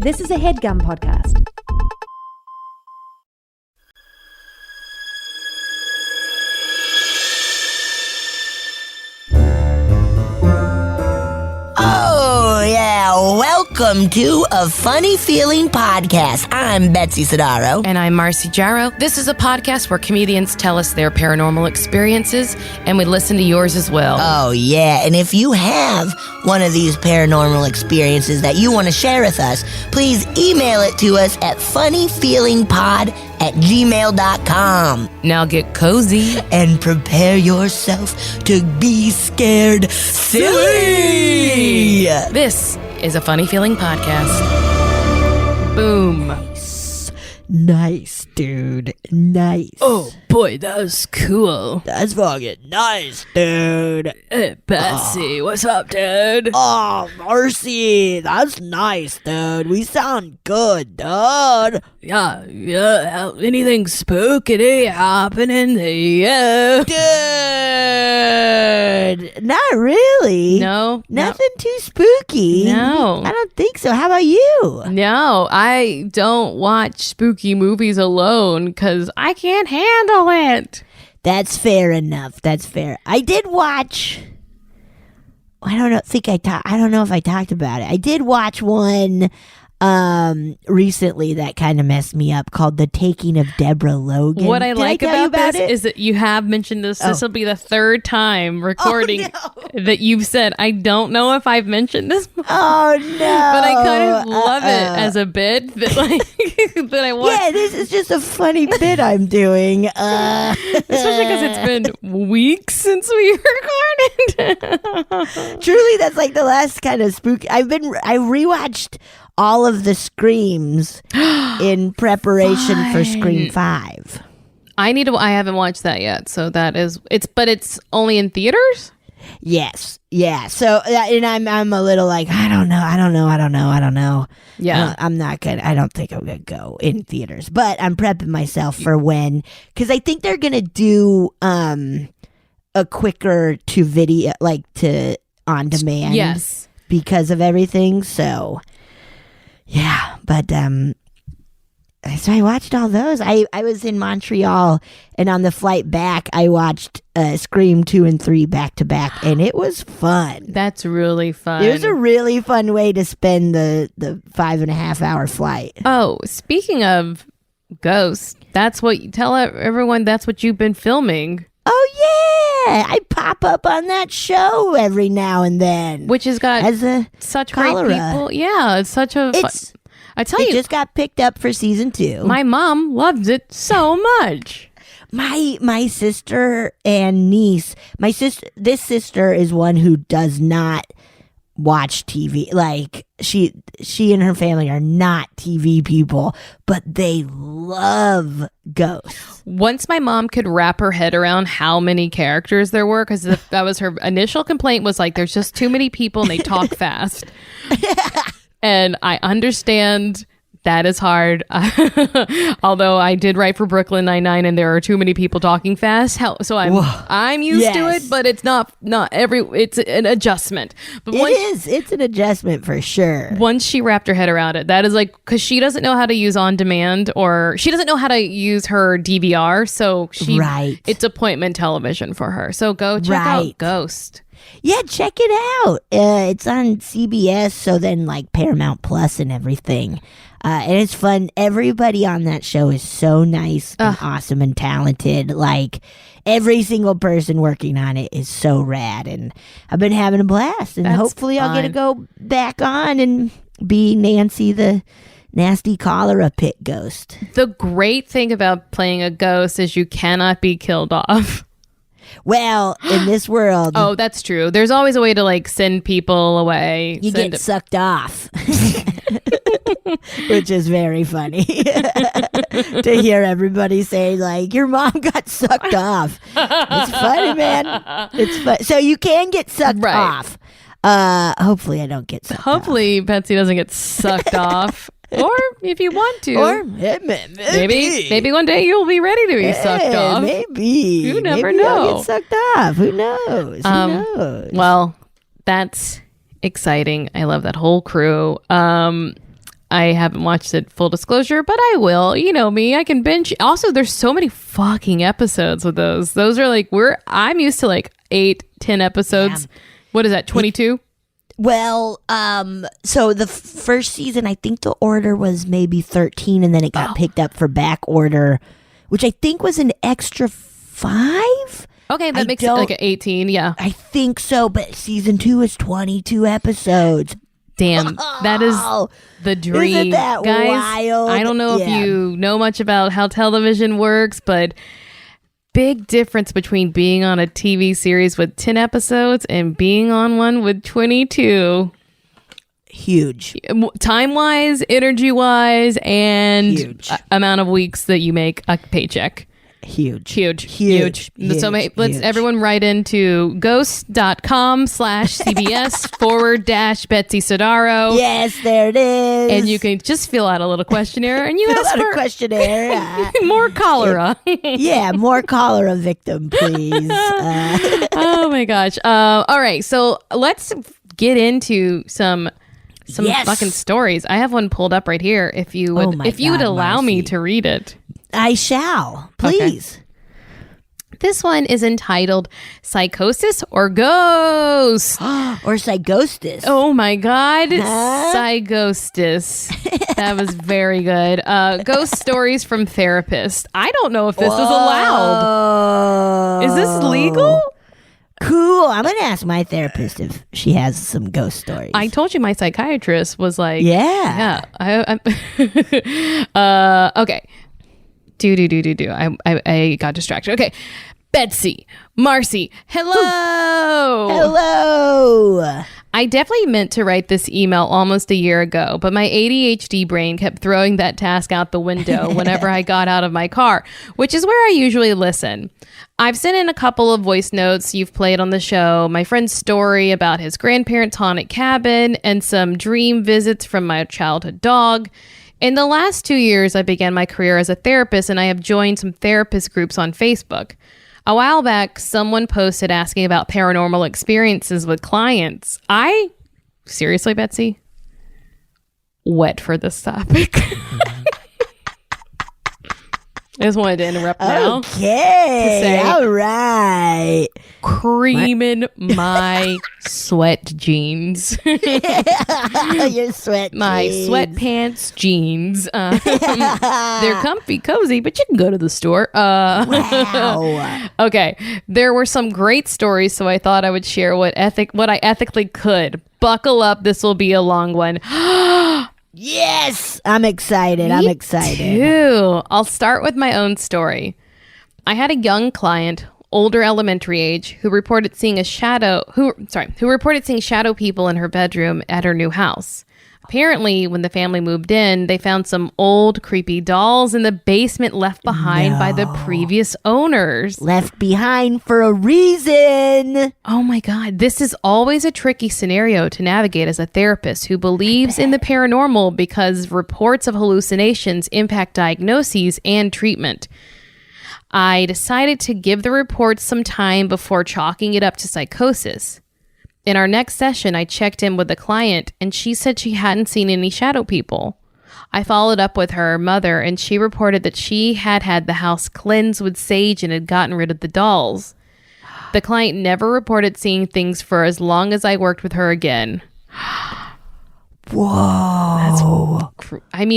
This is a HeadGum podcast. Oh, yeah. Welcome to A Funny Feeling Podcast. I'm Betsy Sidaro. And I'm Marcy Jarrow. This is a podcast where comedians tell us their paranormal experiences, and we listen to yours as well. Oh, yeah. And if you have one of these paranormal experiences that you want to share with us, please email it to us at funnyfeelingpod@gmail.com. Now get cozy. And prepare yourself to be scared silly. This is a Funny Feeling Podcast. Boom. Nice, dude. Nice. Oh, boy, that was cool. That's fucking nice, dude. Hey, Betsy, what's up, dude? Oh, Marcy, that's nice, dude. We sound good, dude. Yeah. Anything spooky happening there? Dude, not really. No. Nothing too spooky. No. I don't think so. How about you? No, I don't watch spooky movies alone because I can't handle it. That's fair enough. That's fair. I did watch. I don't know. I don't know if I talked about it. I did watch one recently that kind of messed me up, called The Taking of Deborah Logan. What I like about this it? is that you have mentioned this. This will be the third time recording that you've said, I don't know if I've mentioned this before. Oh, no. But I kind of love it as a bit that, like, that I want. Yeah, this is just a funny bit I'm doing. Especially because it's been weeks since we recorded. Truly, that's like the last kind of spooky. I rewatched all of the Screams in preparation for Scream 5. I haven't watched that yet, so that is but it's only in theaters? Yes. Yeah. So, and I'm a little like, I don't know. Yeah. I don't think I'm gonna go in theaters, but I'm prepping myself for when, because I think they're gonna do a quicker to video, like to on demand. Yes. Because of everything. So yeah, but so I watched all those. I was in Montreal, and on the flight back, I watched Scream 2 and 3 back to back, and it was fun. That's really fun. It was a really fun way to spend the 5.5 hour flight. Oh, speaking of ghosts, that's what you tell everyone. That's what you've been filming. Oh yeah, I pop up on that show every now and then, which has got such cholera. great people. Yeah, it's such a. I tell you, it just got picked up for season 2. My mom loves it so much. My sister and niece. This sister is one who does not watch TV. Like she and her family are not TV people, but they love ghosts. Once my mom could wrap her head around how many characters there were, because that was her initial complaint, was like, there's just too many people and they talk fast. And I understand that is hard. Although I did write for Brooklyn Nine-Nine, and there are too many people talking fast. So I'm used to it, but it's not it's an adjustment. But it's an adjustment for sure. Once she wrapped her head around it, that is like, because she doesn't know how to use on demand, or she doesn't know how to use her DVR. So it's appointment television for her. So go check out Ghost. Yeah, check it out. It's on CBS, so then like Paramount Plus and everything. And it's fun. Everybody on that show is so nice and awesome and talented. Like every single person working on it is so rad, and I've been having a blast. And hopefully I'll get to go back on and be Nancy the nasty cholera pit ghost. The great thing about playing a ghost is you cannot be killed off. Well, in this world... Oh, that's true. There's always a way to, like, send people away. You get sucked off. Which is very funny. To hear everybody say, like, your mom got sucked off. It's funny, man. It's fun. So you can get sucked off. Hopefully I don't get sucked off. Hopefully Betsy doesn't get sucked off. Or if you want to. Or maybe one day you'll be ready to be sucked off. Maybe. You never maybe know. I'll get sucked off. Who knows? Who knows? Well, that's exciting. I love that whole crew. I haven't watched it, full disclosure, but I will. You know me, I can binge. Also, there's so many fucking episodes with those. Those are like, I'm used to like 8-10 episodes. Yeah. What is that, 22? Well, so the first season, I think the order was maybe 13, and then it got picked up for back order, which I think was an extra 5. Okay, that makes it like an 18, yeah. I think so, but season 2 is 22 episodes. Damn, that is the dream. Isn't that guys, wild? I don't know if you know much about how television works, but big difference between being on a TV series with 10 episodes and being on one with 22. Huge. Time-wise, energy-wise, and amount of weeks that you make a paycheck. Huge. So let's everyone write into ghost.com/CBS /Betsy Sodaro. There it is. And you can just fill out a little questionnaire and you ask for a questionnaire. More cholera. More cholera victim, please. Oh my gosh. All right. So let's get into some fucking stories. I have one pulled up right here. If you would allow me to read it. I shall, please. Okay. This one is entitled Psyghostis or Ghost. Or Psyghostis. Oh my God. Psyghostis. That was very good. Ghost stories from therapists. I don't know if this is allowed. Is this legal? Cool. I'm going to ask my therapist if she has some ghost stories. I told you my psychiatrist was like, yeah. Okay. I got distracted. Okay. Betsy, Marcy, hello. I definitely meant to write this email almost a year ago, but my ADHD brain kept throwing that task out the window whenever I got out of my car, which is where I usually listen. I've sent in a couple of voice notes you've played on the show, my friend's story about his grandparents' haunted cabin, and some dream visits from my childhood dog. In the last 2 years, I began my career as a therapist, and I have joined some therapist groups on Facebook. A while back, someone posted asking about paranormal experiences with clients. Seriously, Betsy? Wet for this topic. I just wanted to interrupt now. Okay. All right. Creaming my sweat jeans. Your sweat My jeans. sweatpants jeans. They're comfy, cozy, but you can go to the store. Wow. Okay. There were some great stories, so I thought I would share what I ethically could. Buckle up. This will be a long one. Yes, I'm excited. Me too. I'll start with my own story. I had a young client, older elementary age, who reported seeing shadow people in her bedroom at her new house. Apparently, when the family moved in, they found some old, creepy dolls in the basement left behind by the previous owners. Left behind for a reason. Oh my God. This is always a tricky scenario to navigate as a therapist who believes in the paranormal because reports of hallucinations impact diagnoses and treatment. I decided to give the reports some time before chalking it up to psychosis. In our next session, I checked in with the client, and she said she hadn't seen any shadow people. I followed up with her mother, and she reported that she had the house cleansed with sage and had gotten rid of the dolls. The client never reported seeing things for as long as I worked with her again. Whoa.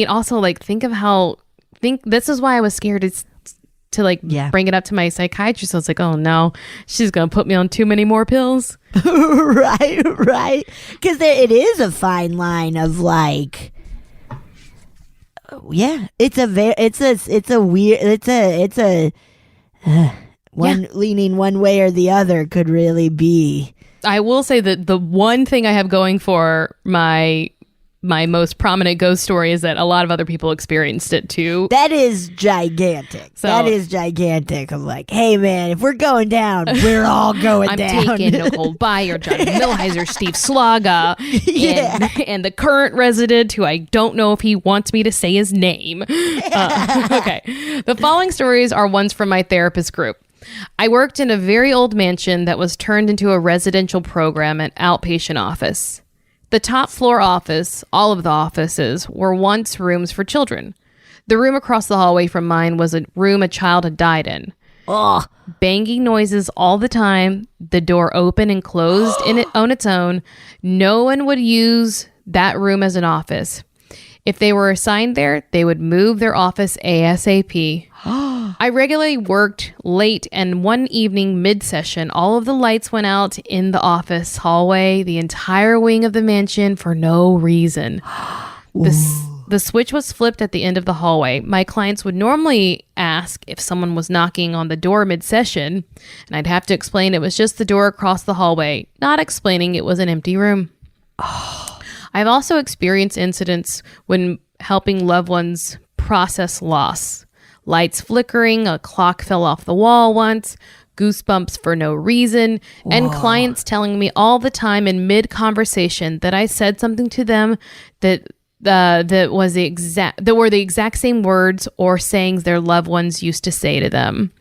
Also, this is why I was scared to bring it up to my psychiatrist. I was like, oh no, she's going to put me on too many more pills. Right. Because it is a fine line of leaning one way or the other could really be. I will say that the one thing I have going for my most prominent ghost story is that a lot of other people experienced it too. That is gigantic. I'm like, hey man, if we're going down, we're all going down. I'm taking Nicole Byer, Johnny Millheiser, Steve Slaga, and the current resident who I don't know if he wants me to say his name. Okay. The following stories are ones from my therapist group. I worked in a very old mansion that was turned into a residential program and outpatient office. The top floor office, all of the offices, were once rooms for children. The room across the hallway from mine was a room a child had died in. Ugh. Banging noises all the time, the door open and closed on its own. No one would use that room as an office. If they were assigned there, they would move their office ASAP. I regularly worked late, and one evening mid-session, all of the lights went out in the office hallway, the entire wing of the mansion, for no reason. The switch was flipped at the end of the hallway. My clients would normally ask if someone was knocking on the door mid-session, and I'd have to explain it was just the door across the hallway, not explaining it was an empty room. I've also experienced incidents when helping loved ones process loss. Lights flickering, a clock fell off the wall once, goosebumps for no reason, and clients telling me all the time in mid-conversation that I said something to them that were the exact same words or sayings their loved ones used to say to them.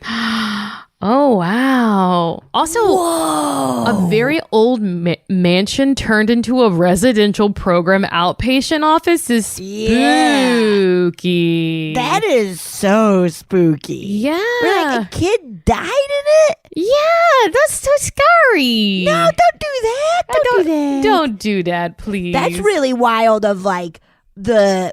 Oh, wow. Also, a very old mansion turned into a residential program outpatient office is spooky. That is so spooky. Yeah. Where, like, a kid died in it? Yeah, that's so scary. No, don't do that. Don't do that. Don't do that, please. That's really wild of, like, the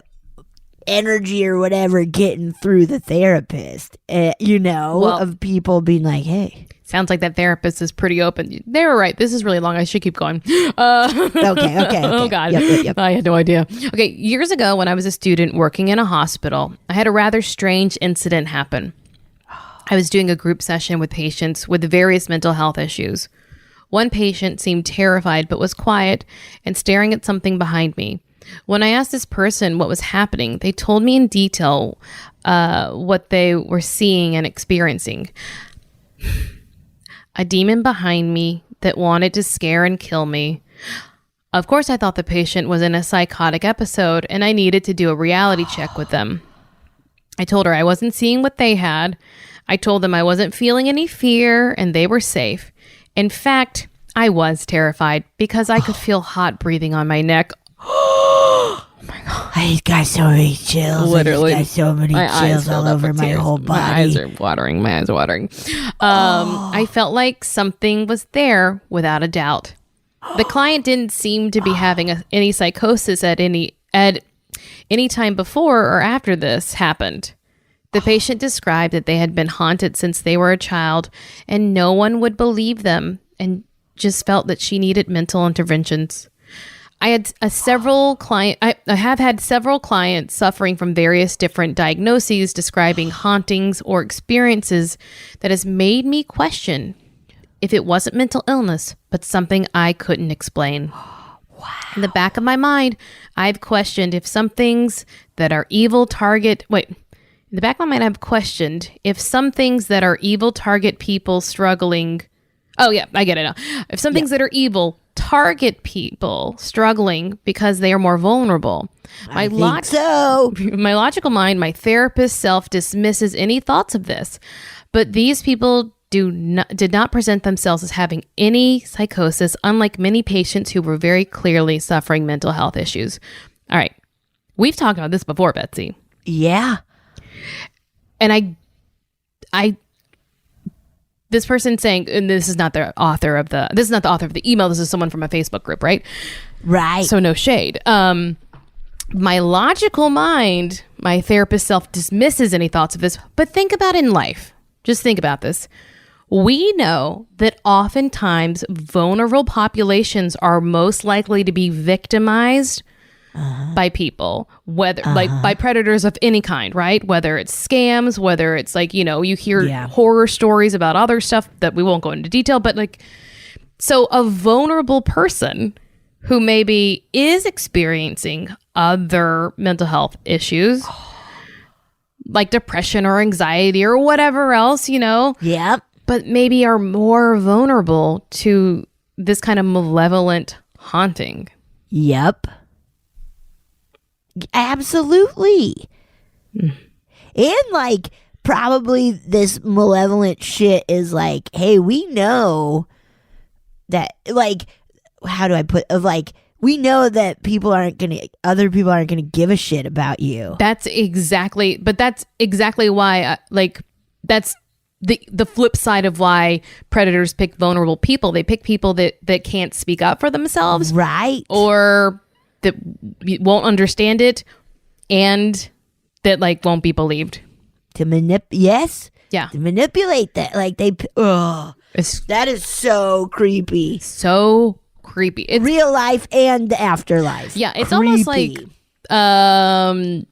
energy or whatever getting through the therapist, of people being like, hey. Sounds like that therapist is pretty open. They were right. This is really long. I should keep going. Okay. Oh, God. Yep. I had no idea. Okay. Years ago, when I was a student working in a hospital, I had a rather strange incident happen. I was doing a group session with patients with various mental health issues. One patient seemed terrified but was quiet and staring at something behind me. When I asked this person what was happening, they told me in detail what they were seeing and experiencing. A demon behind me that wanted to scare and kill me. Of course, I thought the patient was in a psychotic episode and I needed to do a reality check with them. I told her I wasn't seeing what they had. I told them I wasn't feeling any fear and they were safe. In fact, I was terrified because I could feel hot breathing on my neck. Oh my God. I got so many chills. Literally. I got so many chills all over my whole body. My eyes are watering. I felt like something was there without a doubt. The client didn't seem to be having any psychosis at any time before or after this happened. The patient described that they had been haunted since they were a child and no one would believe them and just felt that she needed mental interventions. I have had several clients suffering from various different diagnoses describing hauntings or experiences that has made me question if it wasn't mental illness, but something I couldn't explain. Wow. In the back of my mind, I've questioned if some things that are evil target people struggling. Oh yeah, I get it now. If some things that are evil target people struggling because they are more vulnerable. My logical mind, my therapist self dismisses any thoughts of this. But these people did not present themselves as having any psychosis, unlike many patients who were very clearly suffering mental health issues. All right. We've talked about this before, Betsy. Yeah. And this person saying, and this is not the author of the email. This is someone from a Facebook group, right? Right. So no shade. My logical mind, my therapist self dismisses any thoughts of this, but think about in life. Just think about this. We know that oftentimes vulnerable populations are most likely to be victimized by people, whether like by predators of any kind, right? Whether it's scams, whether it's like, you hear horror stories about other stuff that we won't go into detail, but like, so a vulnerable person who maybe is experiencing other mental health issues, like depression or anxiety or whatever else, Yep. but maybe are more vulnerable to this kind of malevolent haunting. Yep. Absolutely. And like probably this malevolent shit is like, hey, we know that, like, how do I put, of like, we know that other people aren't gonna give a shit about you. That's exactly why, that's the flip side of why predators pick vulnerable people. They pick people that can't speak up for themselves, right? Or that won't understand it, and that like won't be believed. To manipulate that, like that is so creepy. So creepy. It's real life and the afterlife. Yeah, it's creepy. Almost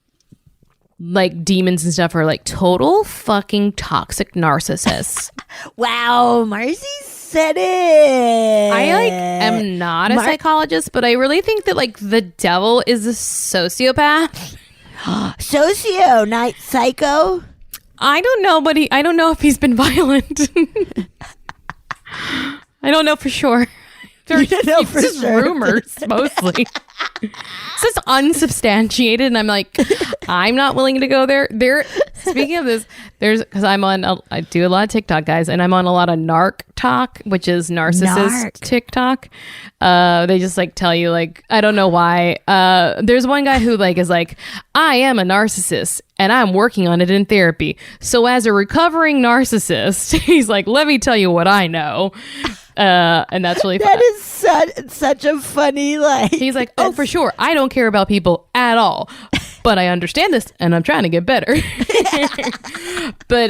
like demons and stuff are like total fucking toxic narcissists. Wow, Marcy said it. I am not a psychologist, but I really think that like the devil is a sociopath. Not psycho. I don't know, but I don't know if he's been violent. I don't know for sure. There's just rumors mostly. It's just unsubstantiated, and I'm like, I'm not willing to go there. Speaking of this, because I do a lot of TikTok, guys, and I'm on a lot of narc talk, which is narcissist TikTok. They just like tell you like, I don't know why. There's one guy who like is like, I am a narcissist and I'm working on it in therapy. So as a recovering narcissist, he's like, let me tell you what I know. And that's really fun. That is such a funny like. He's like, oh, for sure, I don't care about people at all, but I understand this and I'm trying to get better. But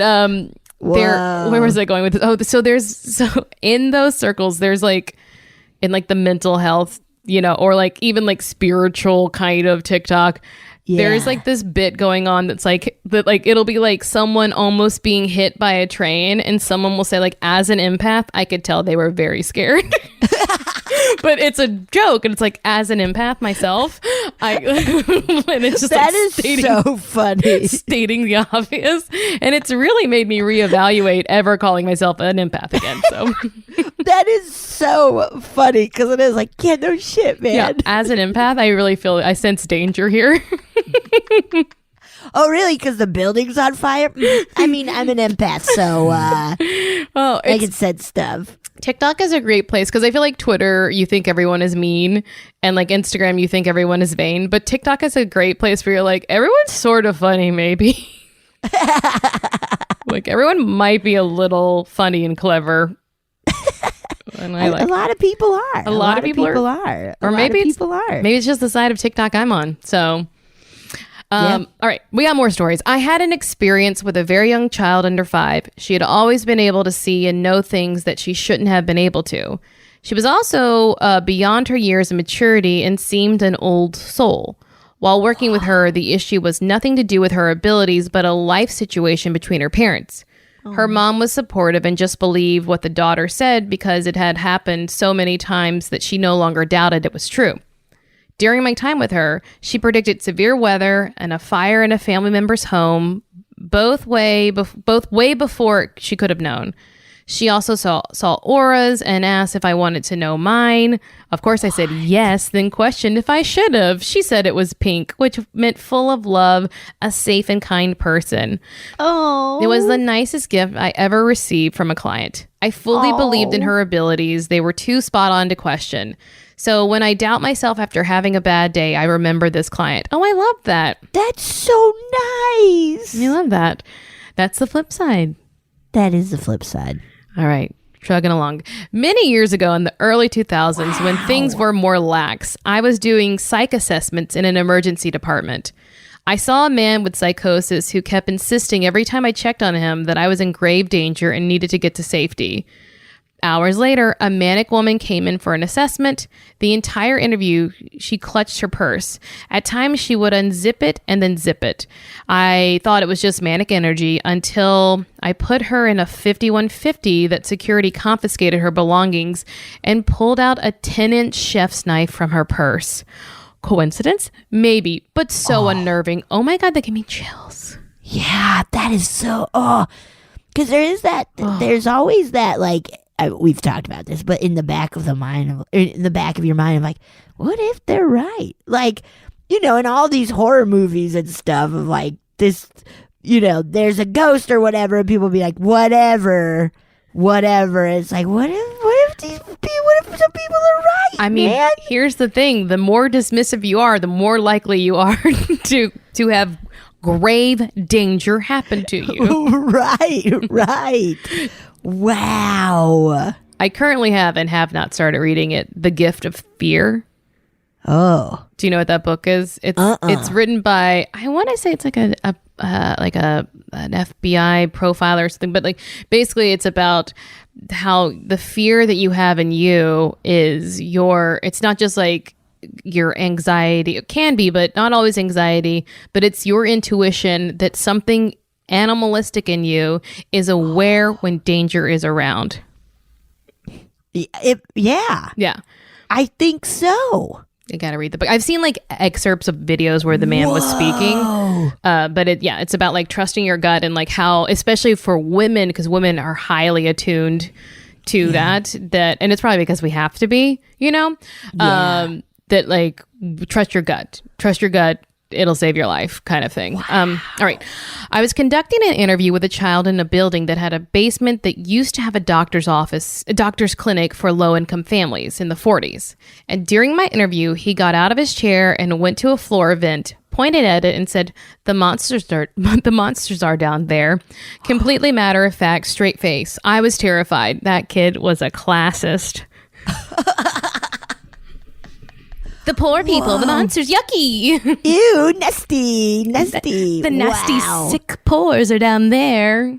where was I going with this? Oh, so in those circles, there's like in like the mental health, or like even like spiritual kind of TikTok. Yeah. There's like this bit going on that's like that, like it'll be like someone almost being hit by a train, and someone will say like, as an empath, I could tell they were very scared. But it's a joke, and it's like, as an empath myself, and it's just that like is so funny, stating the obvious, and it's really made me reevaluate ever calling myself an empath again. So that is so funny because it is like, yeah, no shit, man. Yeah, as an empath, I really feel I sense danger here. Oh, really? Because the building's on fire? I mean, I'm an empath, so I can sense stuff. TikTok is a great place because I feel like Twitter, you think everyone is mean, and like Instagram, you think everyone is vain. But TikTok is a great place where you're like, everyone's sort of funny, maybe. Like everyone might be a little funny and clever. And a lot of people are. A lot of people are. Or maybe it's just the side of TikTok I'm on. So. All right, we got more stories. I had an experience with a very young child under 5. She had always been able to see and know things that she shouldn't have been able to. She was also beyond her years of maturity and seemed an old soul. While working with her, the issue was nothing to do with her abilities, but a life situation between her parents. Her mom was supportive and just believed what the daughter said because it had happened so many times that she no longer doubted it was true. During my time with her, she predicted severe weather and a fire in a family member's home, both way before she could have known. She also saw auras and asked if I wanted to know mine. Of course, I said yes, then questioned if I should have. She said it was pink, which meant full of love, a safe and kind person. Oh, it was the nicest gift I ever received from a client. I fully believed in her abilities. They were too spot on to question. So when I doubt myself after having a bad day, I remember this client. Oh, I love that. That's so nice. I love that. That's the flip side. That is the flip side. All right. Trugging along. Many years ago in the early 2000s, when things were more lax, I was doing psych assessments in an emergency department. I saw a man with psychosis who kept insisting every time I checked on him that I was in grave danger and needed to get to safety. Hours later, a manic woman came in for an assessment. The entire interview, she clutched her purse. At times, she would unzip it and then zip it. I thought it was just manic energy until I put her in a 5150 that security confiscated her belongings and pulled out a 10-inch chef's knife from her purse. Coincidence? Maybe, but so unnerving. Oh my God, that gave me chills. Yeah, that is so, because there is that, there's always that, like, we've talked about this, but in the back of your mind, I'm like, what if they're right? Like, in all these horror movies and stuff of like this, there's a ghost or whatever, and people be like, whatever. It's like, what if What if some people are right? I mean, man? Here's the thing: the more dismissive you are, the more likely you are to have grave danger happen to you. Right. Wow. I currently have and have not started reading it, The Gift of Fear. Oh. Do you know what that book is? It's written by, I want to say it's like an FBI profiler or something, but like basically it's about how the fear that you have in you is it's not just like your anxiety. It can be, but not always anxiety, but it's your intuition that something animalistic in you is aware when danger is around. Yeah. I think so. I gotta read the book. I've seen like excerpts of videos where the man was speaking, but it's about like trusting your gut and like how, especially for women, because women are highly attuned to that, and it's probably because we have to be, that like trust your gut, it'll save your life kind of thing. Wow. All right. I was conducting an interview with a child in a building that had a basement that used to have a doctor's clinic for low-income families in the 40s. And during my interview, he got out of his chair and went to a floor vent, pointed at it and said, the monsters are down there. Completely matter of fact, straight face. I was terrified. That kid was a classist. The poor people, the monsters, yucky. Ew, nasty. The nasty, sick pores are down there.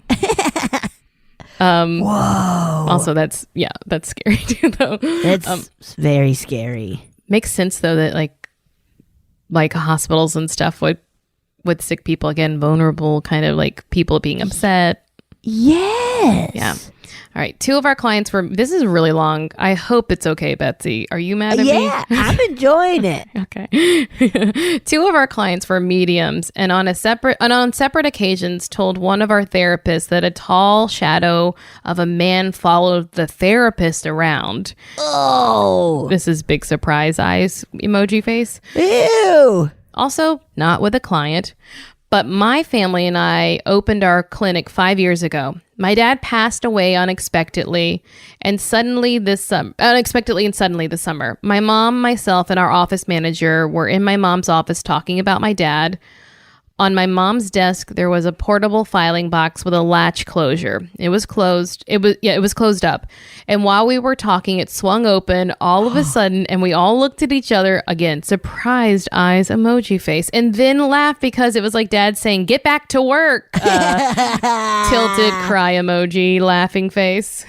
Whoa. Also, that's scary too, though. That's very scary. Makes sense though that like hospitals and stuff with sick people, again, vulnerable, kind of like people being upset. Yes. Yeah. All right. 2 of our clients this is really long. I hope it's okay, Betsy. Are you mad at me? Yeah, I'm enjoying it. Okay. 2 of our clients were mediums and on separate occasions told one of our therapists that a tall shadow of a man followed the therapist around. Oh. This is big surprise eyes emoji face. Ew. Also, not with a client. But my family and I opened our clinic 5 years ago. My dad passed away unexpectedly and suddenly this summer. My mom, myself, and our office manager were in my mom's office talking about my dad. On my mom's desk, there was a portable filing box with a latch closure. It was closed. It was closed up. And while we were talking, it swung open all of a sudden, and we all looked at each other again, surprised eyes emoji face, and then laughed because it was like Dad saying, "Get back to work." Tilted cry emoji, laughing face.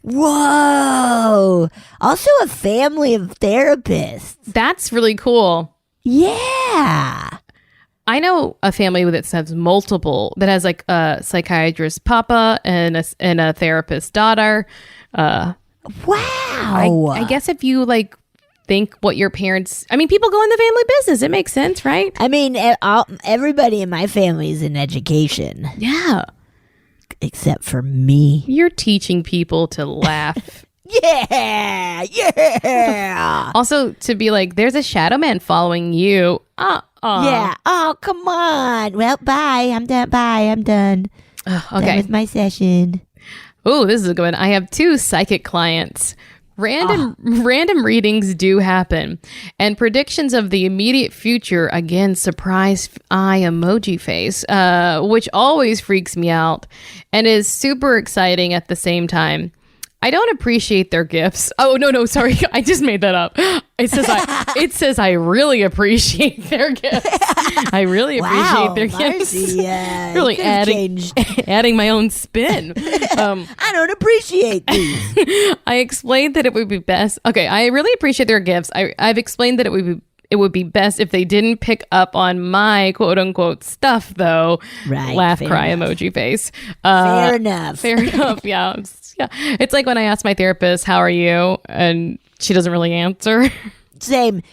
Whoa. Also a family of therapists. That's really cool. Yeah. I know a family that has like a psychiatrist papa and a therapist daughter. Wow. I guess if you like think what your parents, people go in the family business. It makes sense, right? I mean, everybody in my family is in education. Yeah. Except for me. You're teaching people to laugh. Yeah. Also, to be like, there's a shadow man following you. Yeah. Oh, come on. Well, bye. I'm done. Okay. Done with my session. Oh, this is a good one. I have 2 psychic clients. Random readings do happen. And predictions of the immediate future, again, surprise eye emoji face, which always freaks me out and is super exciting at the same time. I don't appreciate their gifts. Oh, no, sorry. I just made that up. It says I really appreciate their gifts. I really appreciate their gifts. Really adding my own spin. I don't appreciate these. I explained that it would be best. Okay, I really appreciate their gifts. I've explained that it would be best if they didn't pick up on my quote unquote stuff, though. Right. Laugh, cry, emoji face. Fair enough. Yeah. Yeah. It's like when I ask my therapist, "How are you?" and she doesn't really answer. Same.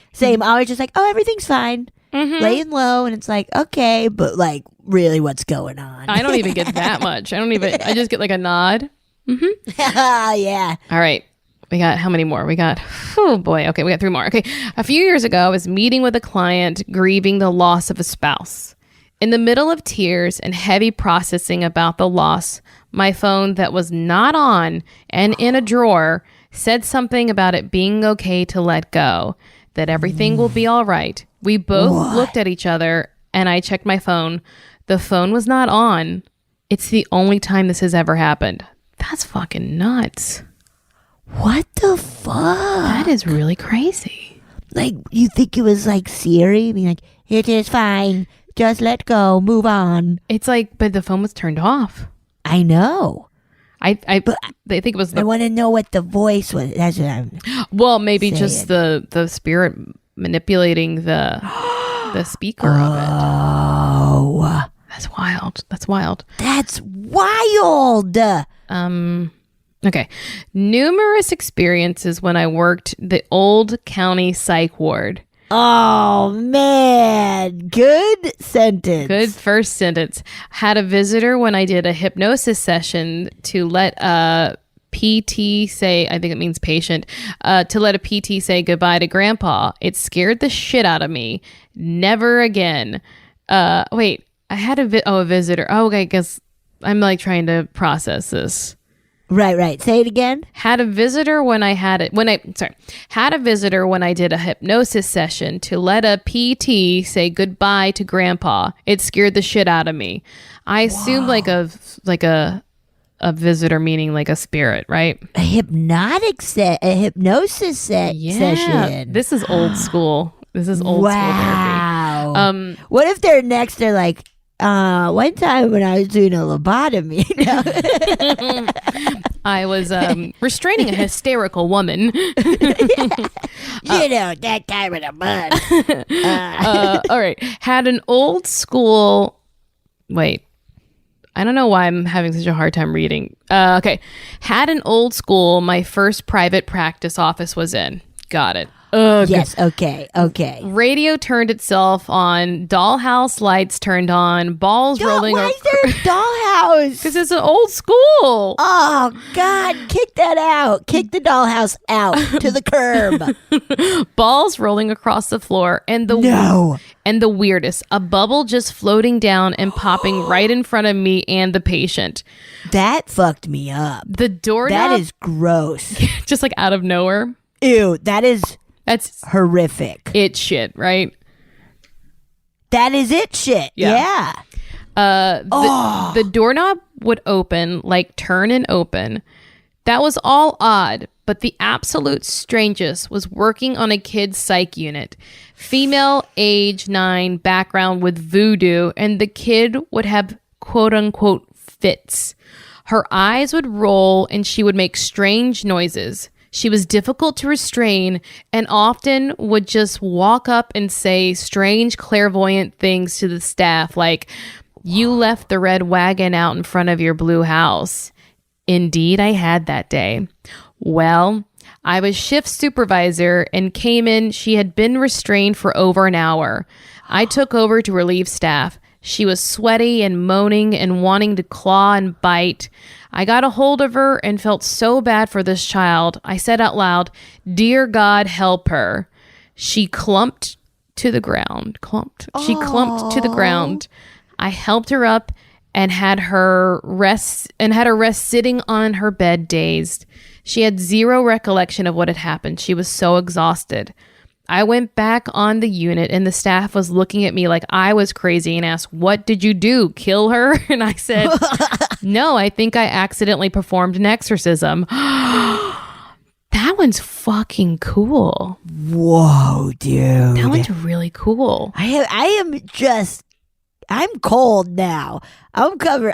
Always just like, "Oh, everything's fine." Mm-hmm. Laying low, and it's like, okay, but like, really, what's going on? I don't even get that much. I just get like a nod. Mm-hmm. Yeah. All right. We got how many more? Oh boy. Okay. We got 3 more. Okay. A few years ago, I was meeting with a client grieving the loss of a spouse. In the middle of tears and heavy processing about the loss, my phone that was not on and in a drawer said something about it being okay to let go, that everything will be all right. We both looked at each other and I checked my phone. The phone was not on. It's the only time this has ever happened. That's fucking nuts. What the fuck? That is really crazy. Like, you think it was like Siri being like, it is fine. Just let go. Move on. It's like, but the phone was turned off. I know. I think it was. I want to know what the voice was. That's what I'm. Well, maybe saying. just the spirit manipulating the speaker of it. Oh, That's wild. That's wild. that's wild. Okay. Numerous experiences when I worked the old county psych ward. Oh man, good sentence. Good first sentence. Had a visitor when I did a hypnosis session to let a PT say, I think it means patient, to let a PT say goodbye to grandpa. It scared the shit out of me. Never again. Wait, I had a visitor. Oh, okay, I guess I'm like trying to process this. Right. Say it again. Had a visitor when I did a hypnosis session to let a PT say goodbye to grandpa. It scared the shit out of me. I assumed like a visitor, meaning like a spirit, right? A hypnosis session. This is old school. This is old school therapy. What if they're next? They're like, one time when I was doing a lobotomy, I was restraining a hysterical woman. that time in the mud. All right. Had an old school. Wait. I don't know why I'm having such a hard time reading. Okay. Had an old school my first private practice office was in. Got it. Yes, okay. Radio turned itself on. Dollhouse lights turned on. Balls rolling. Why is there a dollhouse? Because it's an old school. Oh, God. Kick that out. Kick the dollhouse out to the curb. Balls rolling across the floor. And the weirdest, a bubble just floating down and popping right in front of me and the patient. That fucked me up. The doorknob. That is gross. Just like out of nowhere. Ew, that's horrific. It shit, right? That is it shit. Yeah. The doorknob would open, like turn and open. That was all odd, but the absolute strangest was working on a kid's psych unit. Female, age 9, background with voodoo, and the kid would have quote unquote fits. Her eyes would roll and she would make strange noises. She was difficult to restrain and often would just walk up and say strange clairvoyant things to the staff like, "You left the red wagon out in front of your blue house." Indeed, I had that day. Well, I was shift supervisor and came in. She had been restrained for over an hour. I took over to relieve staff. She was sweaty and moaning and wanting to claw and bite. I got a hold of her and felt so bad for this child. I said out loud, "Dear God, help her." She clumped to the ground. She clumped to the ground. I helped her up and had her rest sitting on her bed dazed. She had zero recollection of what had happened. She was so exhausted. I went back on the unit and the staff was looking at me like I was crazy and asked, "What did you do? Kill her?" And I said, "No, I think I accidentally performed an exorcism." That one's fucking cool. Whoa, dude. That one's really cool. I'm cold now. I'm covered.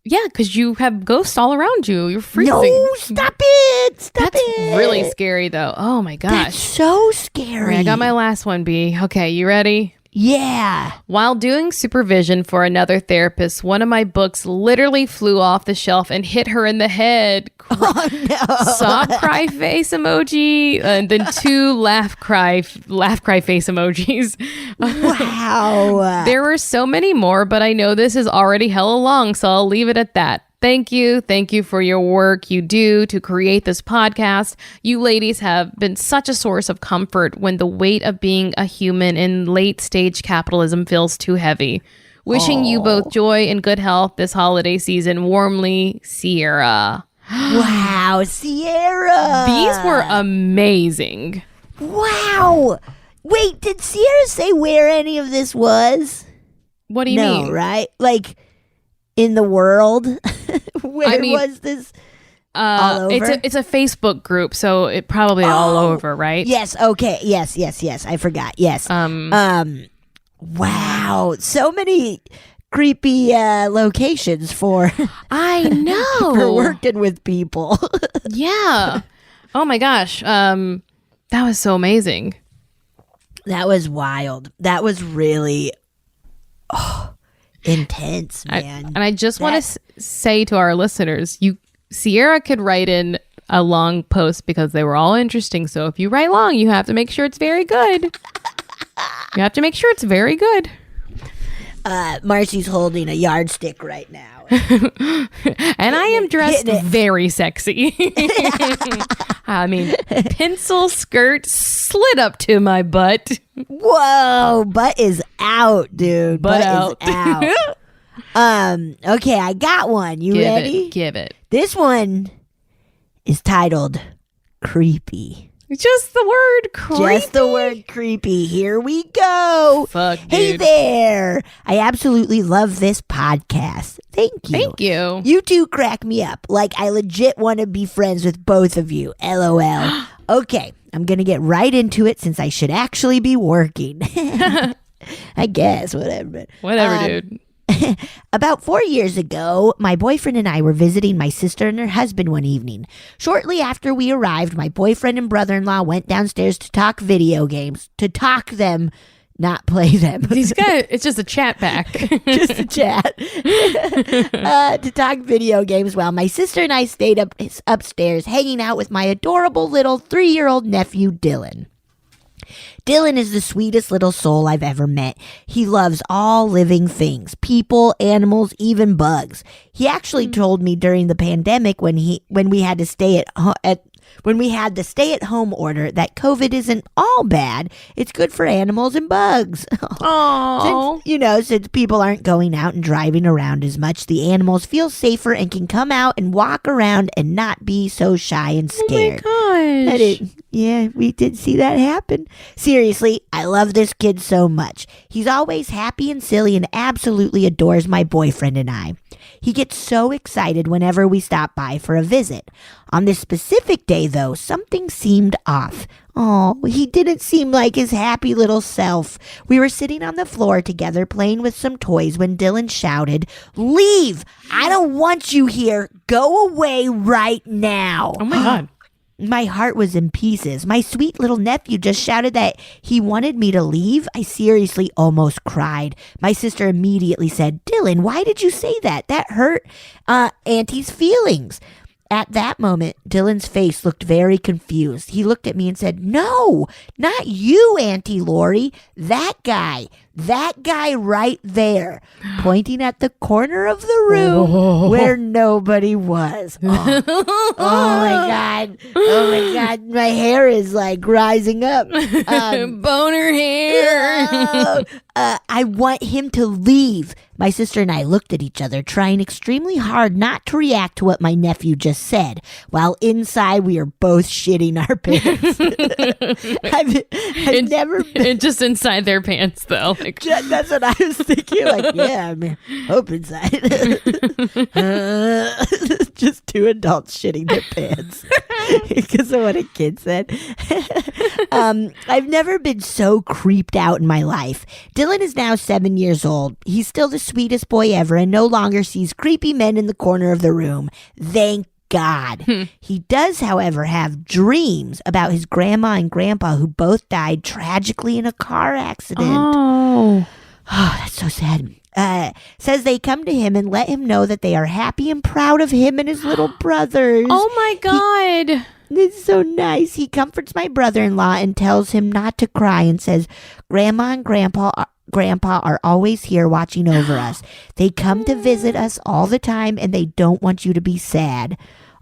Yeah, because you have ghosts all around you. You're freezing. No, stop it. That's really scary, though. Oh, my gosh. That's so scary. All right, I got my last one, B. Okay, you ready? Yeah. While doing supervision for another therapist, one of my books literally flew off the shelf and hit her in the head. Oh, no. Sob cry face emoji, and then 2 laugh cry face emojis. Wow. There were so many more, but I know this is already hella long, so I'll leave it at that. Thank you. Thank you for your work you do to create this podcast. You ladies have been such a source of comfort when the weight of being a human in late stage capitalism feels too heavy. Wishing you both joy and good health this holiday season. Warmly, Sierra. Wow, Sierra. These were amazing. Wow. Wait, did Sierra say where any of this was? What do you mean? No, right? Like, in the world? Where was this? All over? It's a Facebook group, so it probably all over, right? Yes, okay. Yes. I forgot. Yes. Wow. So many creepy locations for I know. for working with people. Yeah. Oh my gosh. That was so amazing. That was wild. That was really intense, man. I just want to say to our listeners, Sierra could write in a long post because they were all interesting. So if you write long, you have to make sure it's very good. You have to make sure it's very good. Marcy's holding a yardstick right now. And I am dressed very sexy. I mean, pencil skirt slid up to my butt. Whoa, butt is out, dude. Butt is out. Okay, I got one. You ready? Give it. This one is titled Creepy. Just the word creepy. Just the word creepy. Here we go. Fuck, dude. Hey there. I absolutely love this podcast. Thank you. Thank you. You two crack me up. Like I legit want to be friends with both of you. LOL. Okay, I'm going to get right into it since I should actually be working. I guess, whatever. Whatever, dude. About 4 years ago, my boyfriend and I were visiting my sister and her husband one evening. Shortly after we arrived, my boyfriend and brother-in-law went downstairs to talk video games. To talk them, not play them. It's just a chat back. Just a chat. To talk video games while my sister and I stayed upstairs hanging out with my adorable little 3-year-old nephew, Dylan. Dylan is the sweetest little soul I've ever met. He loves all living things, people, animals, even bugs. He actually told me during the pandemic when we had the stay-at-home order that COVID isn't all bad. It's good for animals and bugs. Aww. Since people aren't going out and driving around as much, the animals feel safer and can come out and walk around and not be so shy and scared. Oh my gosh. Yeah, we did see that happen. Seriously, I love this kid so much. He's always happy and silly and absolutely adores my boyfriend and I. He gets so excited whenever we stop by for a visit. On this specific day, though, something seemed off. Oh, he didn't seem like his happy little self. We were sitting on the floor together playing with some toys when Dylan shouted, "Leave! I don't want you here! Go away right now!" Oh my God. My heart was in pieces. My sweet little nephew just shouted that he wanted me to leave. I seriously almost cried. My sister immediately said, "Dylan, why did you say that? That hurt Auntie's feelings." At that moment, Dylan's face looked very confused. He looked at me and said, "No, not you, Auntie Laurie. That guy right there," pointing at the corner of the room where nobody was. Oh my God. My hair is like rising up. Boner hair. I want him to leave. My sister and I looked at each other, trying extremely hard not to react to what my nephew just said, while inside we are both shitting our pants. I've never been... And just inside their pants, though. Like... That's what I was thinking. Like, yeah, I mean, hope inside. Just two adults shitting their pants because of what a kid said. I've never been so creeped out in my life. Dylan is now 7 years old. He's still the sweetest boy ever and no longer sees creepy men in the corner of the room. Thank God. He does, however, have dreams about his grandma and grandpa who both died tragically in a car accident. Oh, that's so sad. Says they come to him and let him know that they are happy and proud of him and his little brothers. Oh my God. This is so nice. He comforts my brother-in-law and tells him not to cry and says, Grandma and Grandpa Grandpa are always here watching over us. They come to visit us all the time, and they don't want you to be sad.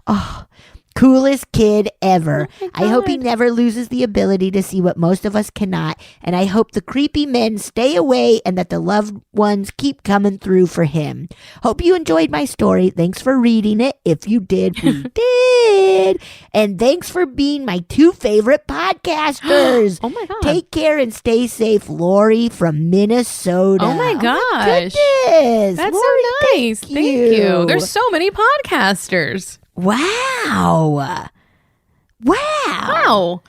Oh, coolest kid ever. Oh I hope he never loses the ability to see what most of us cannot, and I hope the creepy men stay away and that the loved ones keep coming through for him. Hope you enjoyed my story. Thanks for reading it. If you did, we did. And thanks for being my 2 favorite podcasters. Oh my God. Take care and stay safe, Laurie from Minnesota. Oh my gosh. Goodness. That's Laurie, so nice. Thank you. There's so many podcasters. Wow. Wow.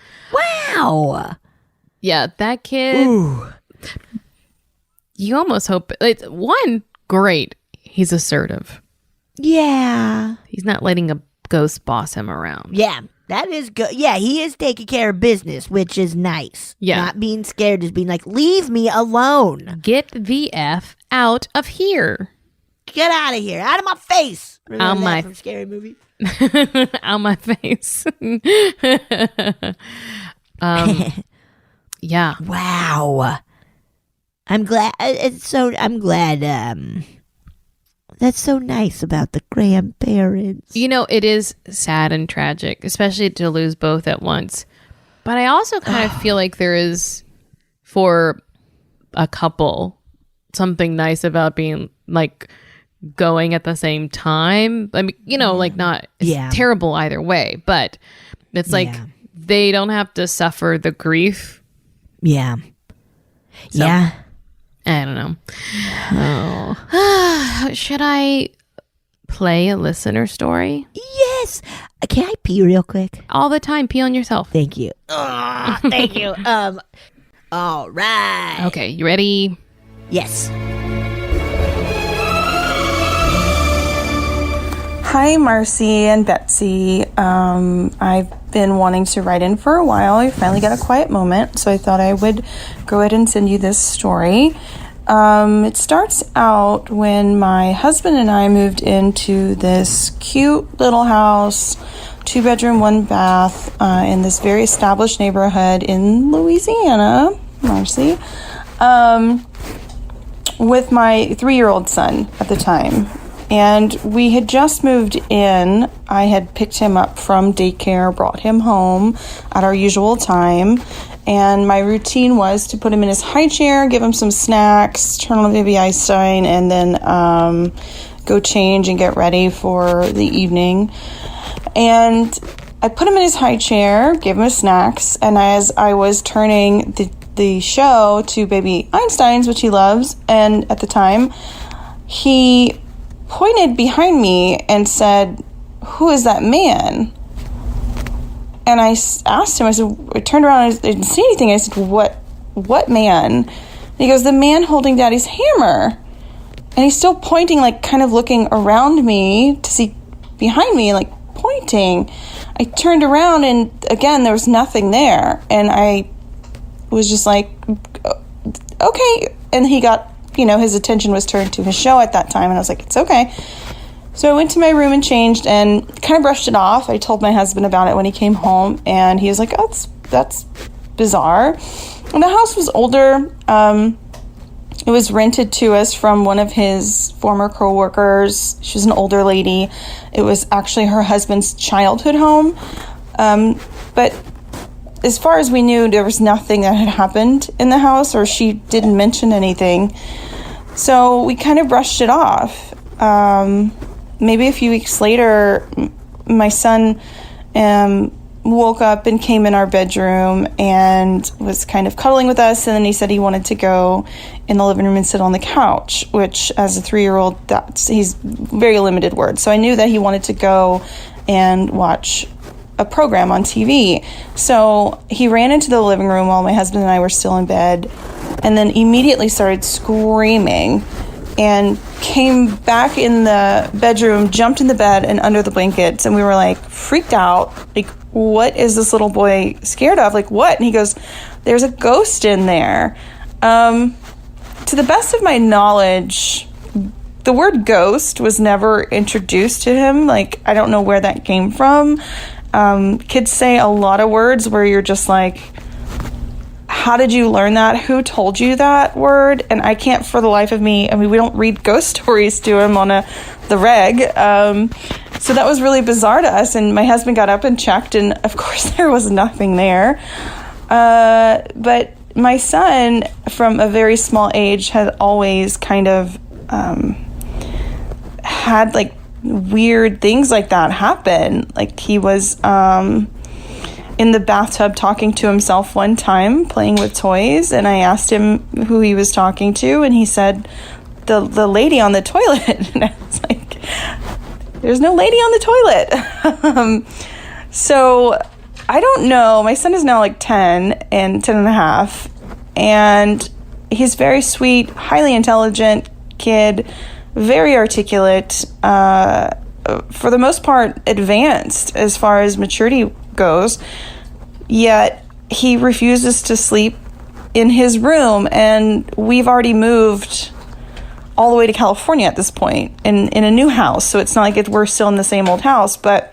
Yeah, that kid. Ooh. You almost hope. It's one, great. He's assertive. Yeah. He's not letting a ghost boss him around. Yeah. That is good. Yeah, he is taking care of business, which is nice. Yeah. Not being scared, just being like, leave me alone. Get the F out of here. Get out of here. Out of my face. Remember that my- from Scary Movie? Out my face. Yeah. Wow. I'm glad. I'm glad. That's so nice about the grandparents. You know, it is sad and tragic, especially to lose both at once. But I also kind of feel like there is, for a couple, something nice about being like going at the same time. I mean, you know, like not it's terrible either way, but it's like they don't have to suffer the grief. Yeah. So, yeah. I don't know. Oh. Should I play a listener story? Yes. Can I pee real quick? All the time. Pee on yourself. Thank you. Thank you. All right. Okay, you ready? Yes. Hi, Marcy and Betsy. I've been wanting to write in for a while. I finally got a quiet moment, so I thought I would go ahead and send you this story. It starts out when my husband and I moved into this cute little house, 2-bedroom, 1-bath, in this very established neighborhood in Louisiana, Marcy, with my 3-year-old son at the time. And we had just moved in. I had picked him up from daycare, brought him home at our usual time. And my routine was to put him in his high chair, give him some snacks, turn on Baby Einstein, and then go change and get ready for the evening. And I put him in his high chair, gave him his snacks, and as I was turning the show to Baby Einstein's, which he loves, and at the time, he pointed behind me and said, "Who is that man?" And I asked him, I turned around and I didn't see anything. I said, what man? And he goes, "The man holding Daddy's hammer." And he's still pointing, like kind of looking around me to see behind me, like pointing. I turned around and again, there was nothing there. And I was just like, okay. And he got, his attention was turned to his show at that time. And I was like, it's okay. So I went to my room and changed and kind of brushed it off. I told my husband about it when he came home, and he was like, "Oh, that's bizarre." And the house was older. It was rented to us from one of his former co-workers. She was an older lady. It was actually her husband's childhood home. But as far as we knew, there was nothing that had happened in the house, or she didn't mention anything. So we kind of brushed it off. Maybe a few weeks later, my son woke up and came in our bedroom and was kind of cuddling with us, and then he said he wanted to go in the living room and sit on the couch, which as a 3-year-old, he's very limited words. So I knew that he wanted to go and watch a program on TV. So he ran into the living room while my husband and I were still in bed, and then immediately started screaming and came back in the bedroom, jumped in the bed and under the blankets, and we were like freaked out, like, what is this little boy scared of? Like, what? And he goes, "There's a ghost in there." To the best of my knowledge, the word ghost was never introduced to him. Like, I don't know where that came from. Kids say a lot of words where you're just like, how did you learn that? Who told you that word? And I can't for the life of me. I mean, we don't read ghost stories to him on the reg. So that was really bizarre to us. And my husband got up and checked, and of course there was nothing there. But my son, from a very small age, had always kind of had like weird things like that happen. Like he was in the bathtub talking to himself one time, playing with toys, and I asked him who he was talking to, and he said, the lady on the toilet. And I was like, there's no lady on the toilet. So I don't know. My son is now like 10 and 10 and a half, and he's very sweet, highly intelligent kid, very articulate, for the most part advanced as far as maturity goes, yet he refuses to sleep in his room, and we've already moved all the way to California at this point in a new house, so it's not like we're still in the same old house, but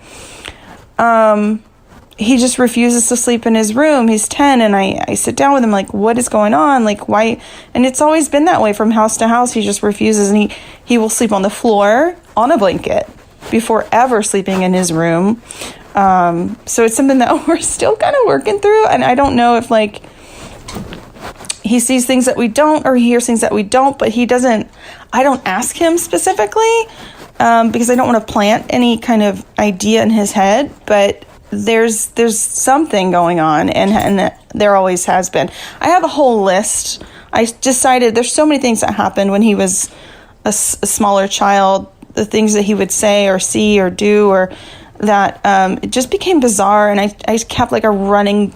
he just refuses to sleep in his room. He's 10, and I sit down with him like, what is going on? Like, why? And it's always been that way from house to house. He just refuses, and he will sleep on the floor on a blanket before ever sleeping in his room. So it's something that we're still kind of working through, and I don't know if like he sees things that we don't, or he hears things that we don't, but I don't ask him specifically, because I don't want to plant any kind of idea in his head, but there's something going on, and there always has been. I have a whole list. I decided there's so many things that happened when he was a smaller child, the things that he would say or see or do, or that it just became bizarre, and I kept like a running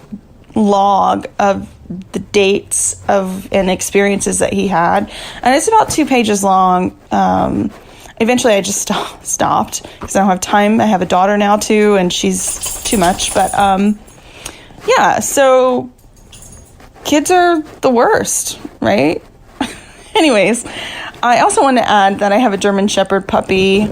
log of the dates of and experiences that he had, and it's about 2 pages long. Eventually I just stopped because I don't have time. I have a daughter now too, and she's too much, but yeah, so kids are the worst, right? Anyways, I also want to add that I have a German Shepherd puppy.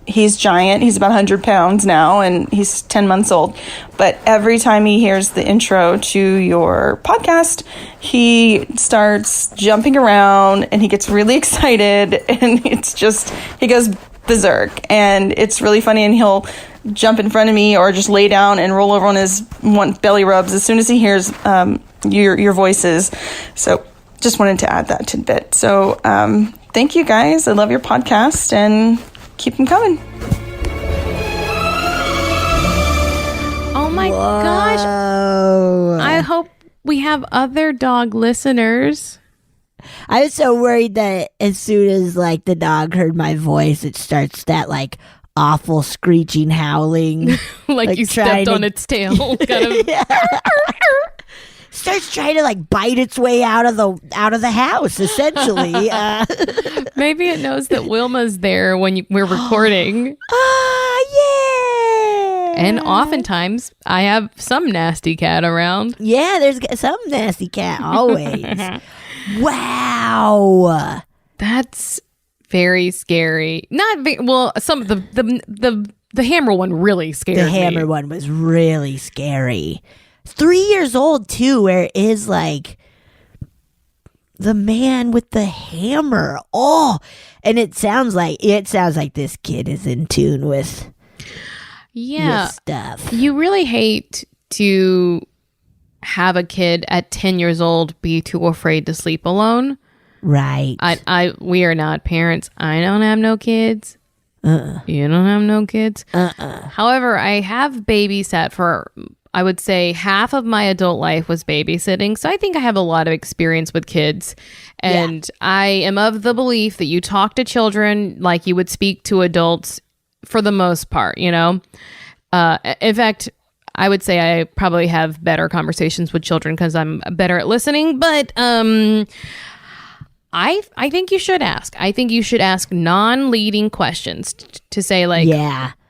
He's giant. He's about 100 pounds now, and he's 10 months old. But every time he hears the intro to your podcast, he starts jumping around, and he gets really excited, and he goes berserk. And it's really funny, and he'll jump in front of me or just lay down and roll over on his belly rubs as soon as he hears your voices. So just wanted to add that tidbit. So thank you, guys. I love your podcast, and keep them coming. Oh my gosh. I hope we have other dog listeners. I was so worried that as soon as like the dog heard my voice, it starts that like awful screeching howling. like you stepped on its tail. Kind of. Starts trying to like bite its way out of the house, essentially. Maybe it knows that Wilma's there when we're recording. Yeah. And oftentimes I have some nasty cat around. Yeah, there's some nasty cat always. Wow, that's very scary. Not very, well. Some of the hammer one really scared me. The hammer one was really scary. 3 years old too, where it is like the man with the hammer. Oh, and it sounds like this kid is in tune with stuff. You really hate to have a kid at 10 years old be too afraid to sleep alone. Right. We are not parents. I don't have no kids. You don't have no kids. However, I have babysat for, I would say, half of my adult life was babysitting. So I think I have a lot of experience with kids. And I am of the belief that you talk to children like you would speak to adults for the most part, you know? In fact, I would say I probably have better conversations with children because I'm better at listening. But I think you should ask. I think you should ask non-leading questions to say like,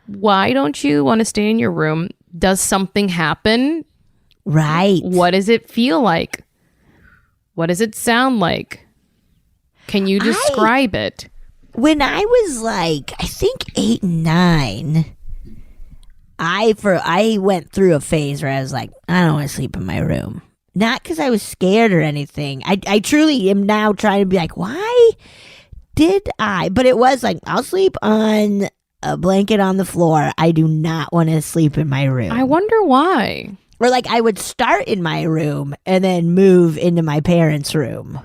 why don't you want to stay in your room? Does something happen? Right. What does it feel like? What does it sound like? Can you describe it? When I was like, I think 8 and 9, I went through a phase where I was like, I don't want to sleep in my room. Not because I was scared or anything. I truly am now trying to be like, why did I? But it was like, I'll sleep on a blanket on the floor. I do not want to sleep in my room. I wonder why. Or like I would start in my room and then move into my parents' room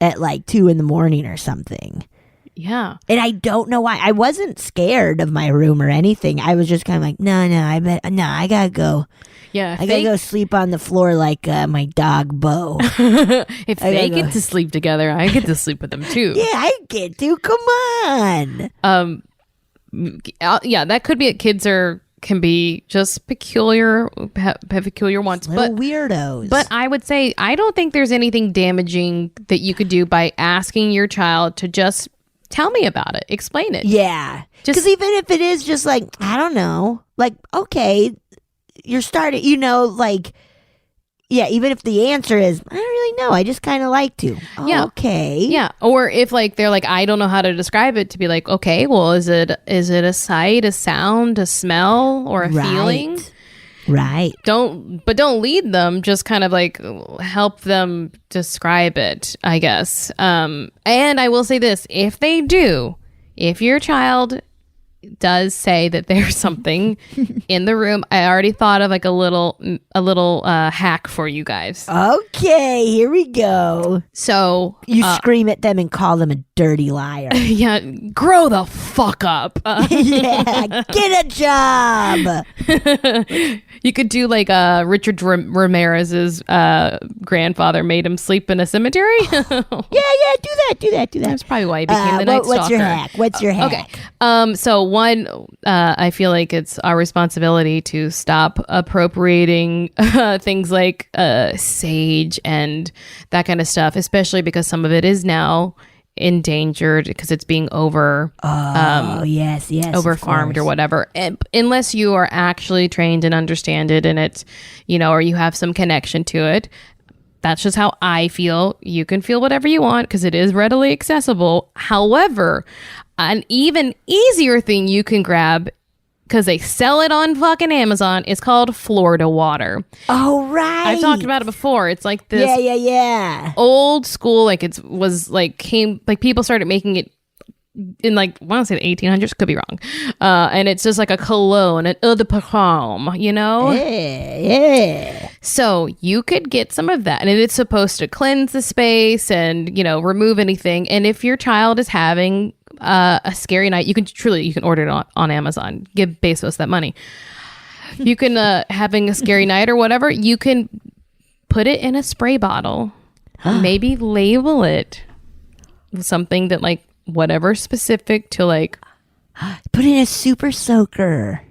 at like 2 a.m. or something. Yeah. And I don't know why. I wasn't scared of my room or anything. I was just kind of like, no, I gotta go. Yeah. I gotta go sleep on the floor like my dog Bo. If they get to sleep together, I get to sleep with them too. Yeah, I get to. Come on. Yeah, that could be it. Kids can be just peculiar, have peculiar wants, Little weirdos. But I would say I don't think there's anything damaging that you could do by asking your child to just tell me about it, explain it. Yeah, because even if it is just like, I don't know, like, okay, you're starting, like, yeah, even if the answer is, I don't really know, I just kind of like to. Oh, yeah. Okay. Yeah. Or if like they're like, I don't know how to describe it, to be like, okay, well, is it a sight, a sound, a smell, or a feeling? Right. Don't lead them, just kind of like help them describe it, I guess. And I will say this, if your child does say that there's something in the room, I already thought of like a little hack for you guys. Okay, here we go. So you scream at them and call them a dirty liar. Yeah, grow the fuck up. Yeah, get a job. You could do like Richard Ramirez's grandfather made him sleep in a cemetery. Yeah, do that. That's probably why he became the Night Stalker. What's your hack? Okay. So one, I feel like it's our responsibility to stop appropriating things like sage and that kind of stuff, especially because some of it is now endangered because it's being over farmed or whatever, unless you are actually trained and understand it, and it's or you have some connection to it. That's just how I feel. You can feel whatever you want because it is readily accessible. However, an even easier thing you can grab, because they sell it on fucking Amazon, is called Florida water. Oh, right. I've talked about it before. It's like this old school, like people started making it in like, I want to say the 1800s, could be wrong. And it's just like a cologne, an eau de parfum, Yeah. So you could get some of that, and it's supposed to cleanse the space and, remove anything. And if your child is having a scary night, you can order it on Amazon. Give Bezos that money. You can having a scary night or whatever, you can put it in a spray bottle. Maybe label it with something that like whatever specific to like put in a super soaker.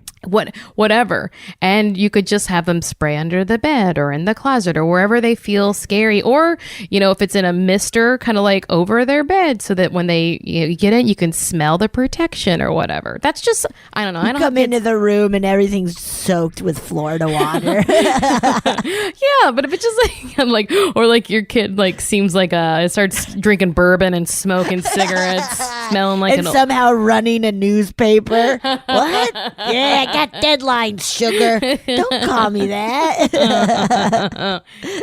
Whatever, and you could just have them spray under the bed or in the closet or wherever they feel scary, or if it's in a mister, kind of like over their bed, so that when they get in, you can smell the protection or whatever. That's just, I don't know. I don't come into the room and everything's soaked with Florida water. Yeah, but if it's just like or like your kid like seems like it starts drinking bourbon and smoking cigarettes, smelling like and somehow running a newspaper. What? Yeah. I got deadlines, sugar. Don't call me that.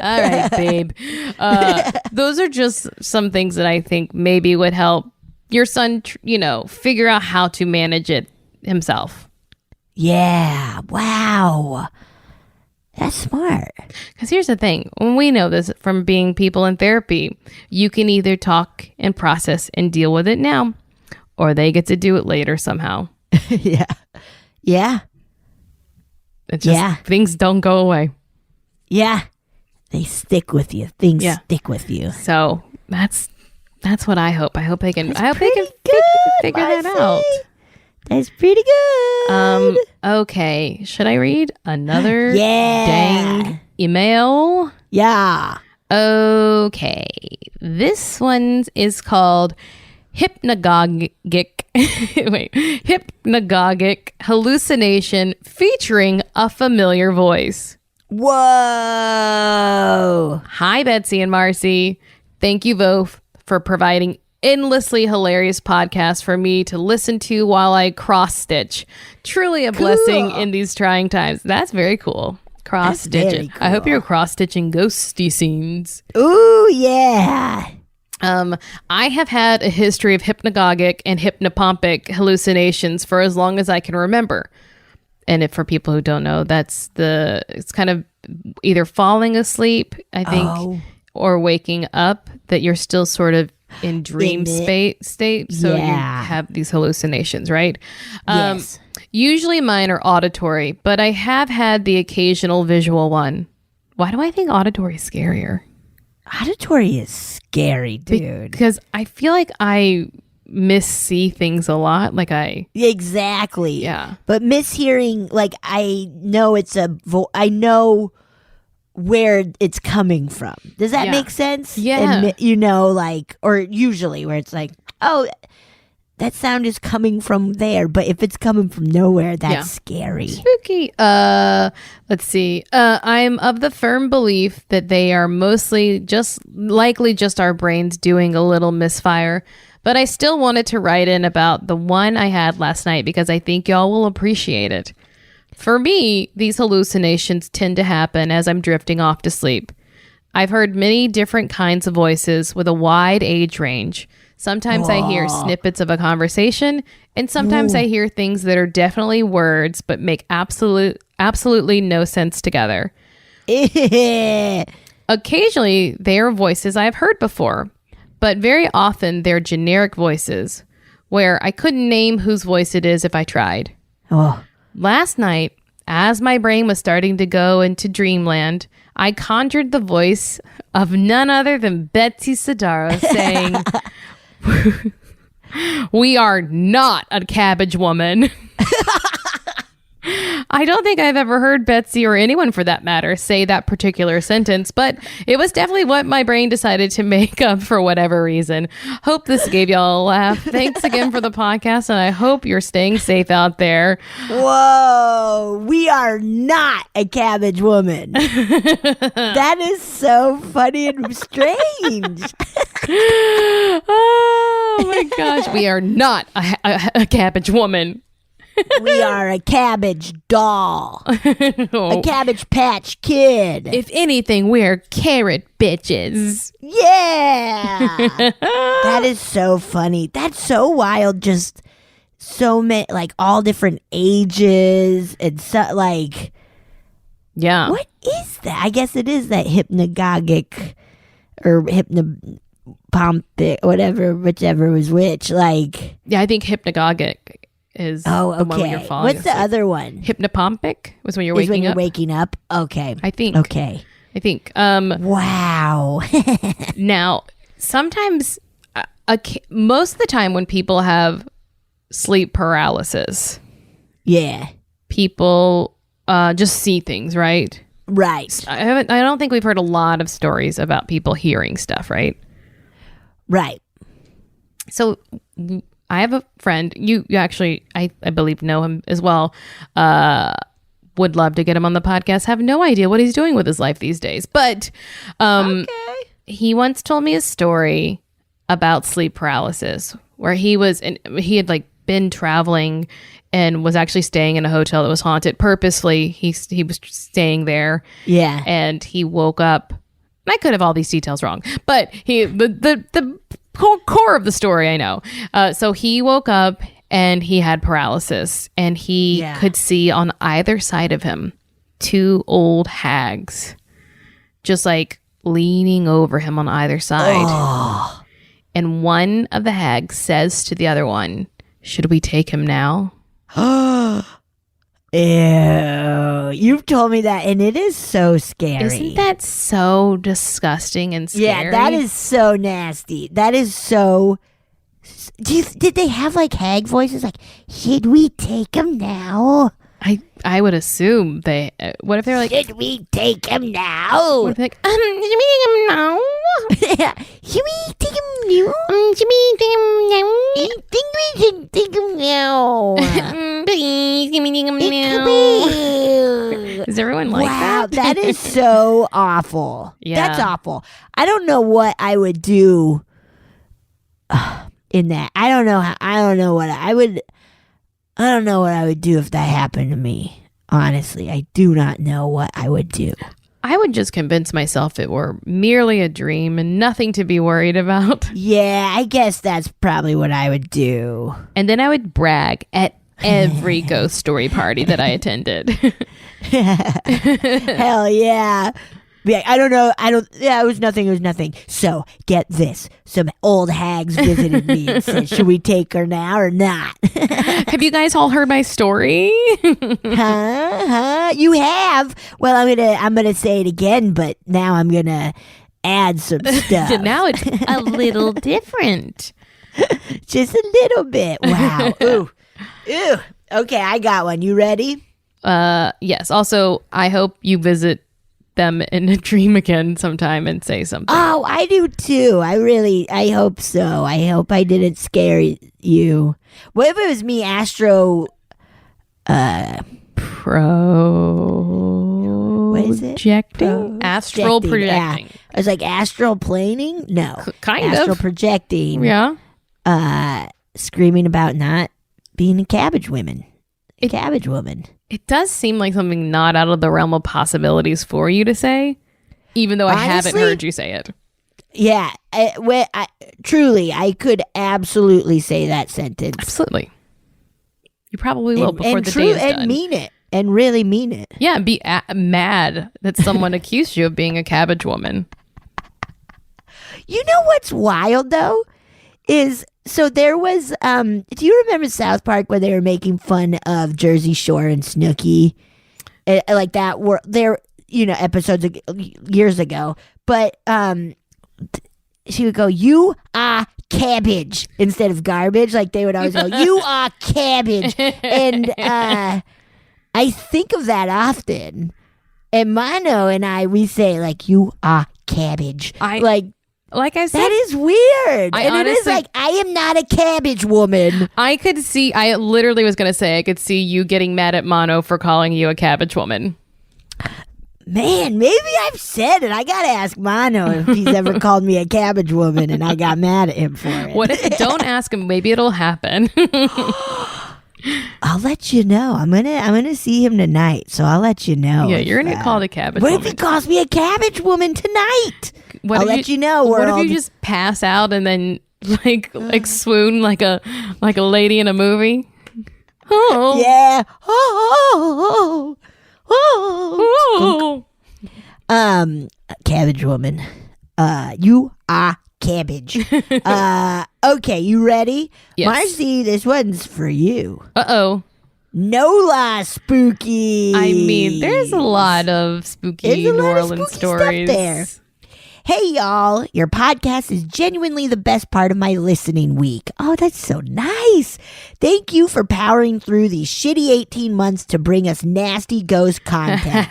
All right, babe. Those are just some things that I think maybe would help your son, figure out how to manage it himself. Yeah. Wow. That's smart. Because here's the thing. We know this from being people in therapy. You can either talk and process and deal with it now, or they get to do it later somehow. Yeah. Yeah. It's just, things don't go away. Yeah. They stick with you. Things stick with you. So that's what I hope. I hope they can figure that out. That's pretty good. Okay. Should I read another Yeah. dang email? Yeah. Okay. This one is called hypnagogic hallucination featuring a familiar voice. Whoa. Hi, Betsy and Marcy. Thank you both for providing endlessly hilarious podcasts for me to listen to while I cross stitch. Truly a blessing in these trying times. That's very cool. Cross stitching. Cool. I hope you're cross stitching ghosty scenes. Ooh, yeah. I have had a history of hypnagogic and hypnopompic hallucinations for as long as I can remember. And if for people who don't know, it's kind of either falling asleep, I think, or waking up, that you're still sort of in dream state. So you have these hallucinations, right? Yes. Usually mine are auditory, but I have had the occasional visual one. Why do I think auditory is scarier? Auditory is scary, dude. Because I feel like I missee things a lot. Exactly. Yeah. But mishearing, like, I know I know where it's coming from. Does that make sense? Yeah. And, or usually where it's like, oh, that sound is coming from there. But if it's coming from nowhere, that's scary. Spooky. Let's see. I'm of the firm belief that they are mostly likely just our brains doing a little misfire. But I still wanted to write in about the one I had last night because I think y'all will appreciate it. For me, these hallucinations tend to happen as I'm drifting off to sleep. I've heard many different kinds of voices with a wide age range. Sometimes I hear snippets of a conversation, and sometimes I hear things that are definitely words but make absolutely no sense together. Occasionally, they are voices I have heard before, but very often they're generic voices where I couldn't name whose voice it is if I tried. Last night, as my brain was starting to go into dreamland, I conjured the voice of none other than Betsy Sidaro saying, "We are not a cabbage woman." I don't think I've ever heard Betsy, or anyone for that matter, say that particular sentence, but it was definitely what my brain decided to make up for whatever reason. Hope this gave y'all a laugh. Thanks again for the podcast, and I hope you're staying safe out there. Whoa, we are not a cabbage woman. That is so funny and strange. Oh my gosh, we are not a cabbage woman. We are a cabbage doll. A Cabbage Patch Kid. If anything, we're carrot bitches. Yeah. That is so funny. That's so wild. Just so many, like, all different ages and so, like, yeah. What is that? I guess it is that hypnagogic or hypnopompic, whichever was which. Like, yeah, I think hypnagogic is the one when you're falling What's asleep. the other one? Hypnopompic was when you're Is waking when you're up. waking up? Okay. I think. Okay. I think. Wow. Now, sometimes, most of the time when people have sleep paralysis, Yeah. people just see things, right? Right. I don't think we've heard a lot of stories about people hearing stuff, right? Right. So I have a friend, you actually, I believe, know him as well. Would love to get him on the podcast. Have no idea what he's doing with his life these days. But he once told me a story about sleep paralysis where he had like been traveling and was actually staying in a hotel that was haunted purposely. He was staying there. Yeah. And he woke up. And I could have all these details wrong, but the core of the story I know. So he woke up and he had paralysis, and he could see on either side of him 2 old hags just like leaning over him on either side. Oh. And one of the hags says to the other one, "Should we take him now?" Ew. You've told me that, and it is so scary. Isn't that so disgusting and scary? Yeah, that is so nasty. That is so... Did they have, like, hag voices? Like, should we take him now? I would assume they... what if they're like... Should we take him now? What if they're like, should we take him now? Should we take him now? Should we take him now? I think we should take him now. Please, give me take him now. Is everyone like that? Wow, that is so awful. Yeah. That's awful. I don't know what I would do in that. I don't know what I would do if that happened to me. Honestly, I do not know what I would do. I would just convince myself it were merely a dream and nothing to be worried about. Yeah, I guess that's probably what I would do. And then I would brag at every ghost story party that I attended. Hell yeah. Be like, I don't know. Yeah, it was nothing. So, get this. Some old hags visited me and said, should we take her now or not? Have you guys all heard my story? Huh? You have? Well, I'm gonna say it again, but now I'm gonna add some stuff. Now it's a little different. Just a little bit. Wow. Ooh. Okay, I got one. You ready? Yes. Also, I hope you visit them in a dream again sometime and say something. Oh, I do too. I hope so. I hope I didn't scare you. What if it was me What is it? Projecting? Astral projecting. Yeah. I was like astral planing? No. Kind astral of. Projecting. Yeah. Screaming about not being a cabbage woman. Cabbage woman. It does seem like something not out of the realm of possibilities for you to say, even though I haven't heard you say it. Yeah. Truly, I could absolutely say that sentence. Absolutely. You probably will before the day is done. And mean it. And really mean it. Yeah, and be mad that someone accused you of being a cabbage woman. You know what's wild, though? So there was, do you remember South Park where they were making fun of Jersey Shore and Snooki? Like that were there, episodes years ago. But she would go, "You are cabbage," instead of garbage. Like they would always go, "You are cabbage." And I think of that often. And Mano and we say like, "You are cabbage." Like I said, that is weird. Honestly, it is like, I am not a cabbage woman. I literally was going to say, I could see you getting mad at Mano for calling you a cabbage woman. Man, maybe I've said it. I got to ask Mano if he's ever called me a cabbage woman and I got mad at him for it. Don't ask him. Maybe it'll happen. I'll let you know. I'm gonna see him tonight, so I'll let you know. Yeah, you're gonna call the cabbage what woman. What if he calls me a cabbage woman tonight? I'll let you know. What if you just pass out and then like swoon like a lady in a movie? Oh yeah. Oh. Cabbage woman. You are cabbage. Okay, you ready? Yes. Marcy, this one's for you. Uh-oh. NOLA spooky. I mean, there's a lot of spooky New Orleans stories there. Hey, y'all. Your podcast is genuinely the best part of my listening week. Oh, that's so nice. Thank you for powering through these shitty 18 months to bring us nasty ghost content.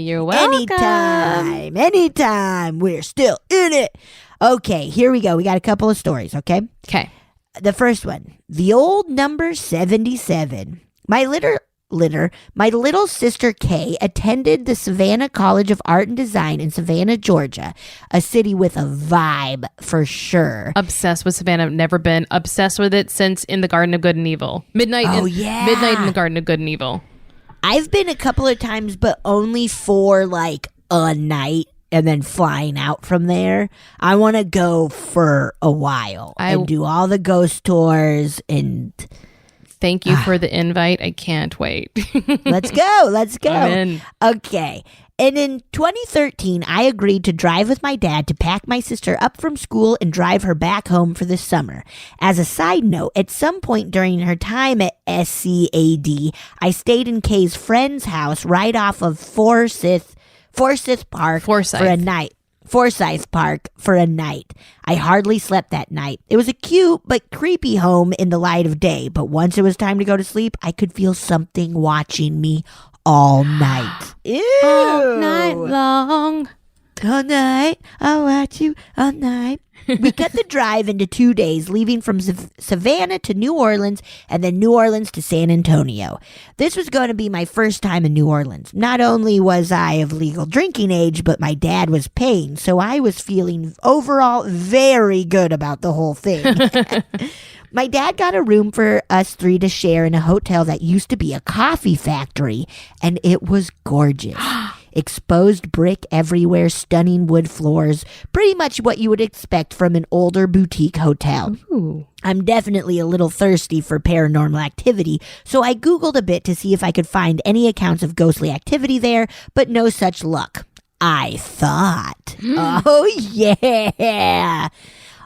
You're welcome. Anytime. We're still in it. Okay, here we go. We got a couple of stories, okay? Okay. The first one. The old number 77. My little sister Kay attended the Savannah College of Art and Design in Savannah, Georgia, a city with a vibe for sure. Obsessed with Savannah. Never been. Obsessed with it since In the Garden of Good and Evil. Midnight in the Garden of Good and Evil. I've been a couple of times, but only for like a night and then flying out from there. I want to go for a while and do all the ghost tours and... Thank you for the invite. I can't wait. Let's go. I'm in. Okay. And in 2013, I agreed to drive with my dad to pack my sister up from school and drive her back home for the summer. As a side note, at some point during her time at SCAD, I stayed in Kay's friend's house right off of Forsyth Park for a night. Forsyth Park for a night. I hardly slept that night. It was a cute but creepy home in the light of day, but once it was time to go to sleep, I could feel something watching me all night. Ew. All night long. All night, I'll watch you all night. We cut the drive into 2 days, leaving from Savannah to New Orleans and then New Orleans to San Antonio. This was going to be my first time in New Orleans. Not only was I of legal drinking age, but my dad was paying, so I was feeling overall very good about the whole thing. My dad got a room for us 3 to share in a hotel that used to be a coffee factory, and it was gorgeous. Exposed brick everywhere, stunning wood floors, pretty much what you would expect from an older boutique hotel. Ooh. I'm definitely a little thirsty for paranormal activity, so I Googled a bit to see if I could find any accounts of ghostly activity there, but no such luck. I thought. Oh, yeah.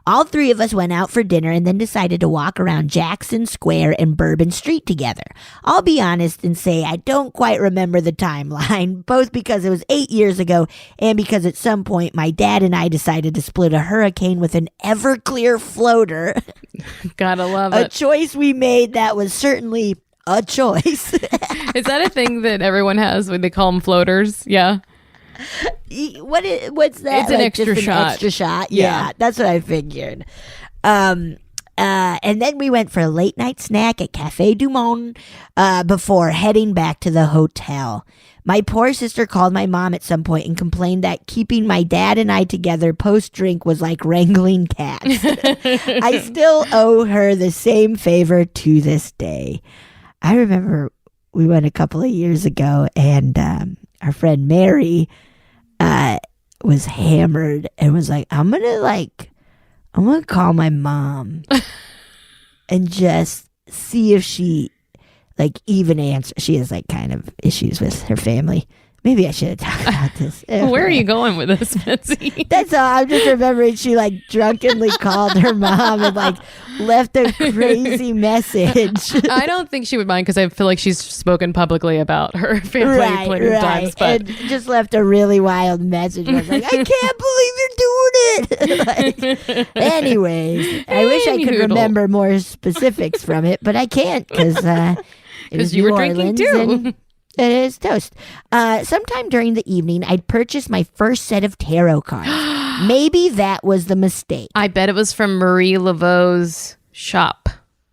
All 3 of us went out for dinner and then decided to walk around Jackson Square and Bourbon Street together. I'll be honest and say I don't quite remember the timeline, both because it was 8 years ago and because at some point my dad and I decided to split a hurricane with an Everclear floater. Gotta love A it. choice we made that was certainly a choice. Is that a thing that everyone has when they call them floaters? Yeah. What's that? It's an extra just shot. Extra shot. Yeah. Yeah, that's what I figured. And then we went for a late night snack at Cafe Du Monde before heading back to the hotel. My poor sister called my mom at some point and complained that keeping my dad and I together post-drink was like wrangling cats. I still owe her the same favor to this day. I remember we went a couple of years ago and our friend Mary was hammered and was like, I'm gonna call my mom and just see if she even answer. She has kind of issues with her family. Maybe I should have talked about this. Where are you going with this, Betsy? That's all. I'm just remembering she drunkenly called her mom and left a crazy message. I don't think she would mind because I feel like she's spoken publicly about her family plenty of times. But And just left a really wild message. I was like, I can't believe you're doing it. Anyways, I wish I could Noodle. remember more specifics from it, but I can't because it was you New were drinking Orleans too. and it is toast. Sometime during the evening, I'd purchased my first set of tarot cards. Maybe that was the mistake. I bet it was from Marie Laveau's shop.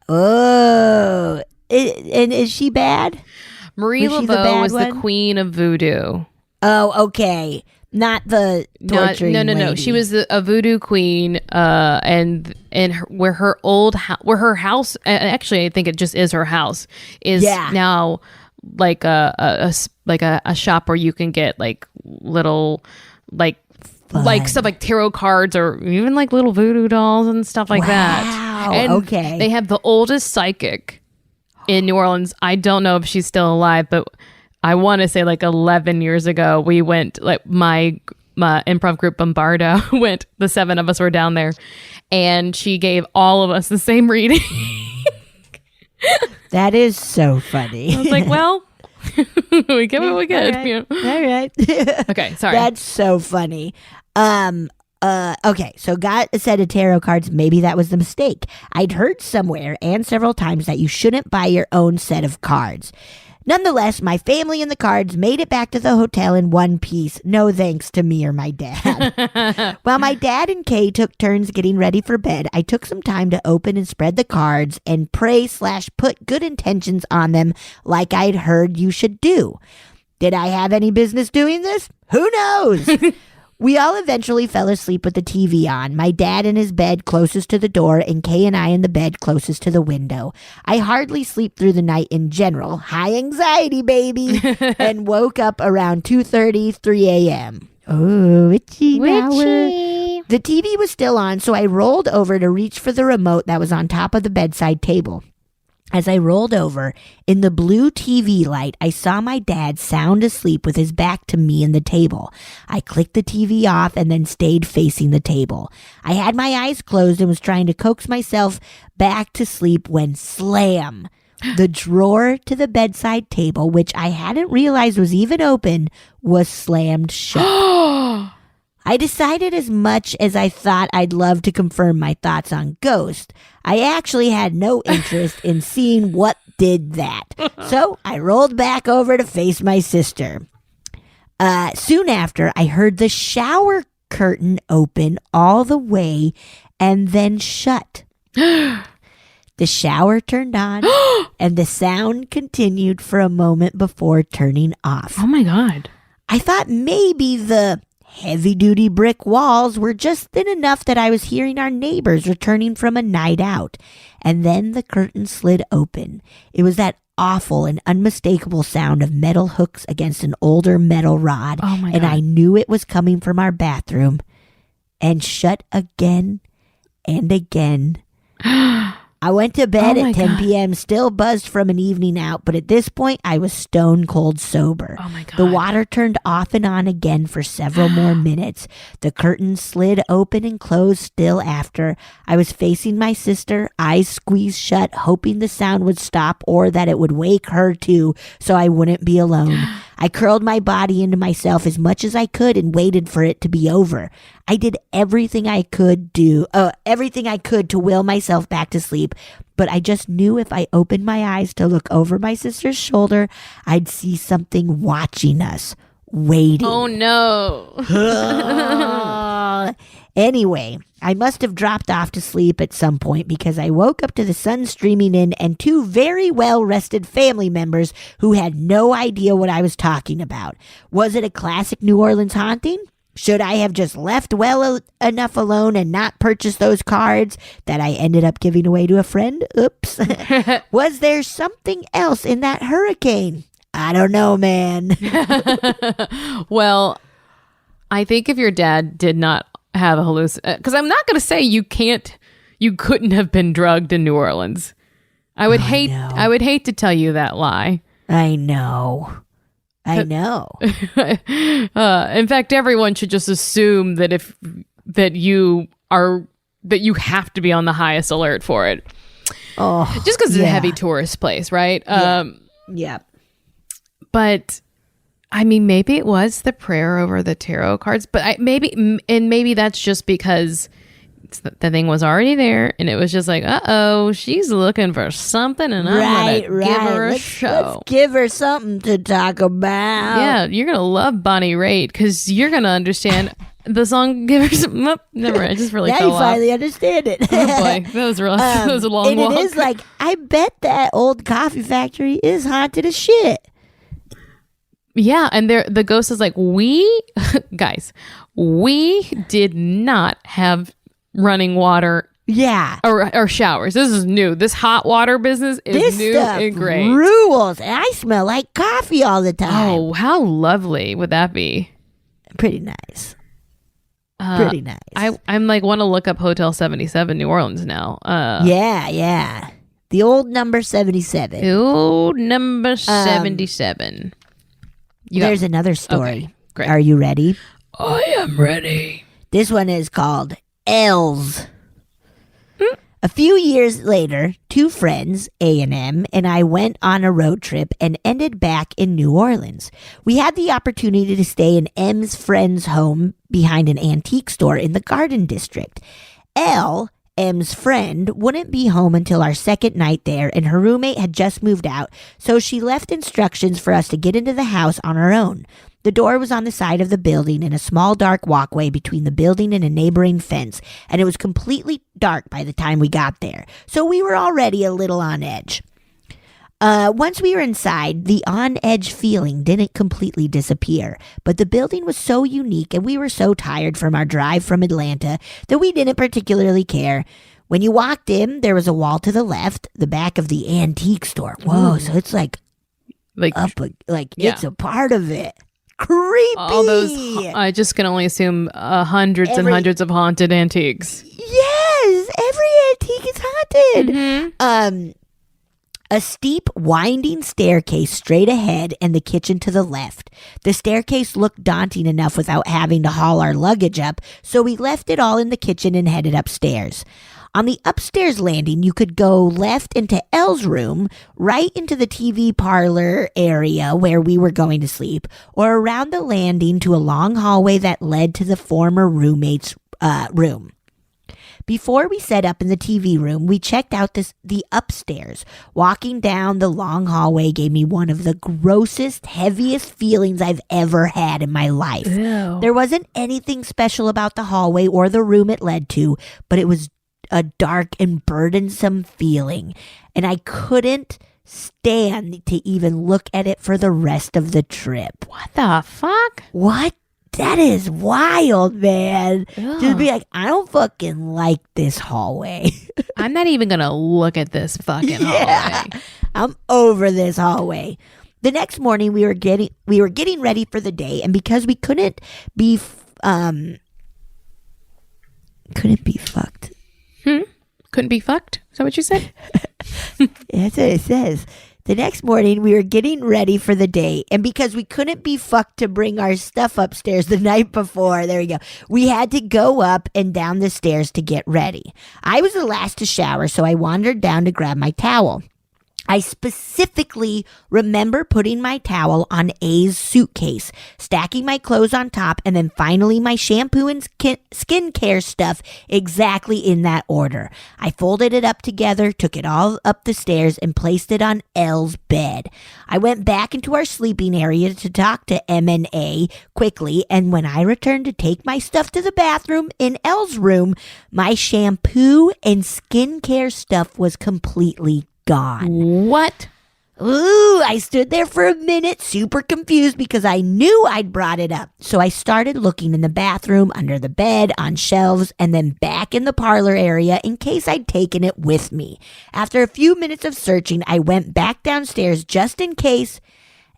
Oh, and is she bad? Marie Was she the Laveau bad was the one? queen of voodoo. Oh, okay. Not the torturing No. lady. She was a voodoo queen, and where her house. Actually, I think it just is her house. Is Yeah. now like a shop where you can get little stuff like tarot cards or even little voodoo dolls and stuff like that. Wow, And okay. they have the oldest psychic in New Orleans. I don't know if she's still alive, but I want to say 11 years ago we went, my improv group Bombardo went, the 7 of us were down there, and she gave all of us the same reading. That is so funny. I was like, well, we get what we get. All right. You know? All right. Okay, sorry. That's so funny. Okay, so got a set of tarot cards. Maybe that was the mistake. I'd heard somewhere and several times that you shouldn't buy your own set of cards. Nonetheless, my family and the cards made it back to the hotel in one piece. No thanks to me or my dad. While my dad and Kay took turns getting ready for bed, I took some time to open and spread the cards and pray/put good intentions on them like I'd heard you should do. Did I have any business doing this? Who knows? We all eventually fell asleep with the TV on, my dad in his bed closest to the door and Kay and I in the bed closest to the window. I hardly sleep through the night in general, high anxiety, baby, and woke up around 2:30, 3 a.m. Oh, witchy hour. The TV was still on, so I rolled over to reach for the remote that was on top of the bedside table. As I rolled over, in the blue TV light, I saw my dad sound asleep with his back to me and the table. I clicked the TV off and then stayed facing the table. I had my eyes closed and was trying to coax myself back to sleep when slam! The drawer to the bedside table, which I hadn't realized was even open, was slammed shut. I decided as much as I thought I'd love to confirm my thoughts on ghosts, I actually had no interest in seeing what did that. So I rolled back over to face my sister. Soon after, I heard the shower curtain open all the way and then shut. The shower turned on and the sound continued for a moment before turning off. Oh my God. I thought maybe the heavy-duty brick walls were just thin enough that I was hearing our neighbors returning from a night out. And then the curtain slid open. It was that awful and unmistakable sound of metal hooks against an older metal rod. Oh my God. And I knew it was coming from our bathroom. And shut again and again. I went to bed at 10 p.m., still buzzed from an evening out, but at this point, I was stone cold sober. Oh my God. The water turned off and on again for several more minutes. The curtain slid open and closed still after. I was facing my sister, eyes squeezed shut, hoping the sound would stop or that it would wake her too, so I wouldn't be alone. I curled my body into myself as much as I could and waited for it to be over. I did everything I could to will myself back to sleep, but I just knew if I opened my eyes to look over my sister's shoulder, I'd see something watching us, waiting. Oh no. Anyway, I must have dropped off to sleep at some point because I woke up to the sun streaming in and two very well-rested family members who had no idea what I was talking about. Was it a classic New Orleans haunting? Should I have just left well enough alone and not purchased those cards that I ended up giving away to a friend? Oops. Was there something else in that hurricane? I don't know, man. Well, I think if your dad did not have a hallucination, because I'm not going to say you couldn't have been drugged in New Orleans. I would hate to tell you that lie. I know. In fact, everyone should just assume that you have to be on the highest alert for it. Oh, just because it's a heavy tourist place, right? Yeah. But I mean, maybe it was the prayer over the tarot cards, but maybe that's just because the thing was already there, and it was just like, she's looking for something, and I'm gonna give her a show. Let's give her something to talk about. Yeah, you're gonna love Bonnie Raitt because you're gonna understand the song. Give her some. Never, I just really now fell you finally understand it. Oh boy, that was a long and walk. It is like, I bet that old coffee factory is haunted as shit. Yeah, and the ghost is like, we did not have running water, or showers. This is new. This hot water business is new and great. Rules, and I smell like coffee all the time. Oh, how lovely would that be? Pretty nice. Pretty nice. I'm like, want to look up Hotel 77 New Orleans now. Yeah. The old number 77. Old number 77. There's another story. Okay, great. Are you ready? I am ready. This one is called L's. A few years later, two friends, A and M, and I went on a road trip and ended back in New Orleans. We had the opportunity to stay in M's friend's home behind an antique store in the Garden District. L, M's friend, wouldn't be home until our second night there, and her roommate had just moved out, so she left instructions for us to get into the house on our own. The door was on the side of the building in a small dark walkway between the building and a neighboring fence, and it was completely dark by the time we got there, so we were already a little on edge. Once we were inside, the on-edge feeling didn't completely disappear, but the building was so unique and we were so tired from our drive from Atlanta that we didn't particularly care. When you walked in, there was a wall to the left, the back of the antique store. Whoa, so it's like it's a part of it. Creepy. All those, I just can only assume hundreds and hundreds of haunted antiques. Yes, every antique is haunted. Mm-hmm. A steep, winding staircase straight ahead and the kitchen to the left. The staircase looked daunting enough without having to haul our luggage up, so we left it all in the kitchen and headed upstairs. On the upstairs landing, you could go left into Elle's room, right into the TV parlor area where we were going to sleep, or around the landing to a long hallway that led to the former roommate's room. Before we set up in the TV room, we checked out the upstairs. Walking down the long hallway gave me one of the grossest, heaviest feelings I've ever had in my life. Ew. There wasn't anything special about the hallway or the room it led to, but it was a dark and burdensome feeling, and I couldn't stand to even look at it for the rest of the trip. What the fuck? What? That is wild, man. Ugh. Just be like, I don't fucking like this hallway. I'm not even gonna look at this fucking hallway. I'm over this hallway. The next morning, we were getting ready for the day, and because we couldn't be fucked. Couldn't be fucked? Is that what you said? That's what it says. The next morning, we were getting ready for the day, and because we couldn't be fucked to bring our stuff upstairs the night before, there we go, we had to go up and down the stairs to get ready. I was the last to shower, so I wandered down to grab my towel. I specifically remember putting my towel on A's suitcase, stacking my clothes on top, and then finally my shampoo and skincare stuff exactly in that order. I folded it up together, took it all up the stairs, and placed it on Elle's bed. I went back into our sleeping area to talk to M and A quickly, and when I returned to take my stuff to the bathroom in Elle's room, my shampoo and skincare stuff was completely gone. What? Ooh, I stood there for a minute, super confused because I knew I'd brought it up. So I started looking in the bathroom, under the bed, on shelves, and then back in the parlor area in case I'd taken it with me. After a few minutes of searching, I went back downstairs just in case,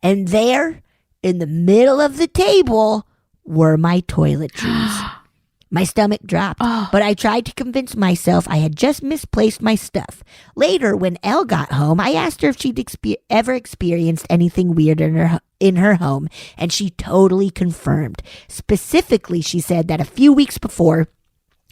and there, in the middle of the table, were my toiletries. My stomach dropped, but I tried to convince myself I had just misplaced my stuff. Later, when Elle got home, I asked her if she'd ever experienced anything weird in her home, and she totally confirmed. Specifically, she said that a few weeks before,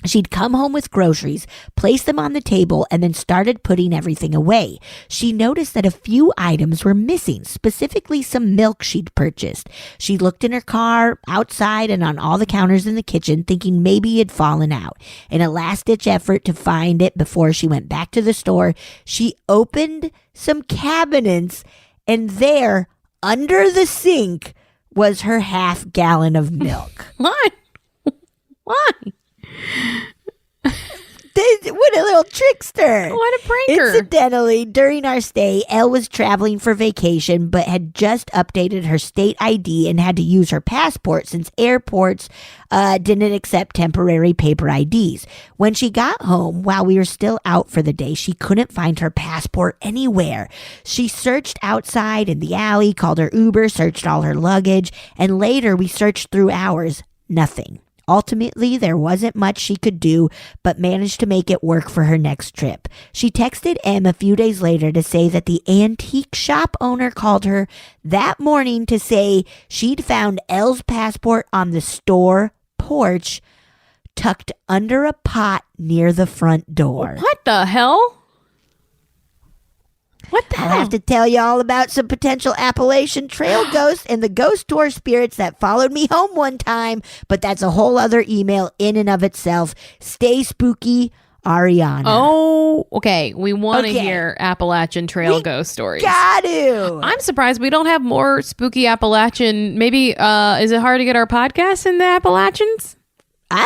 she'd come home with groceries, placed them on the table, and then started putting everything away. She noticed that a few items were missing, specifically some milk she'd purchased. She looked in her car, outside, and on all the counters in the kitchen, thinking maybe it had fallen out. In a last-ditch effort to find it before she went back to the store, she opened some cabinets, and there, under the sink, was her half-gallon of milk. What? Why? What a little trickster. What a pranker. Incidentally, during our stay, Elle was traveling for vacation but had just updated her state ID and had to use her passport since airports didn't accept temporary paper IDs. When she got home, while we were still out for the day, she couldn't find her passport anywhere. She searched outside in the alley, called her Uber, searched all her luggage, and later we searched through ours. Nothing. Ultimately, there wasn't much she could do, but managed to make it work for her next trip. She texted M a few days later to say that the antique shop owner called her that morning to say she'd found Elle's passport on the store porch, tucked under a pot near the front door. What the hell? What the I'll hell? have to tell you all about some potential Appalachian Trail ghosts and the ghost tour spirits that followed me home one time, but that's a whole other email in and of itself. Stay spooky, Ariana. Oh, okay. We want to Okay. hear Appalachian Trail We ghost stories. Got to. I'm surprised we don't have more spooky Appalachian. Maybe, is it hard to get our podcast in the Appalachians? I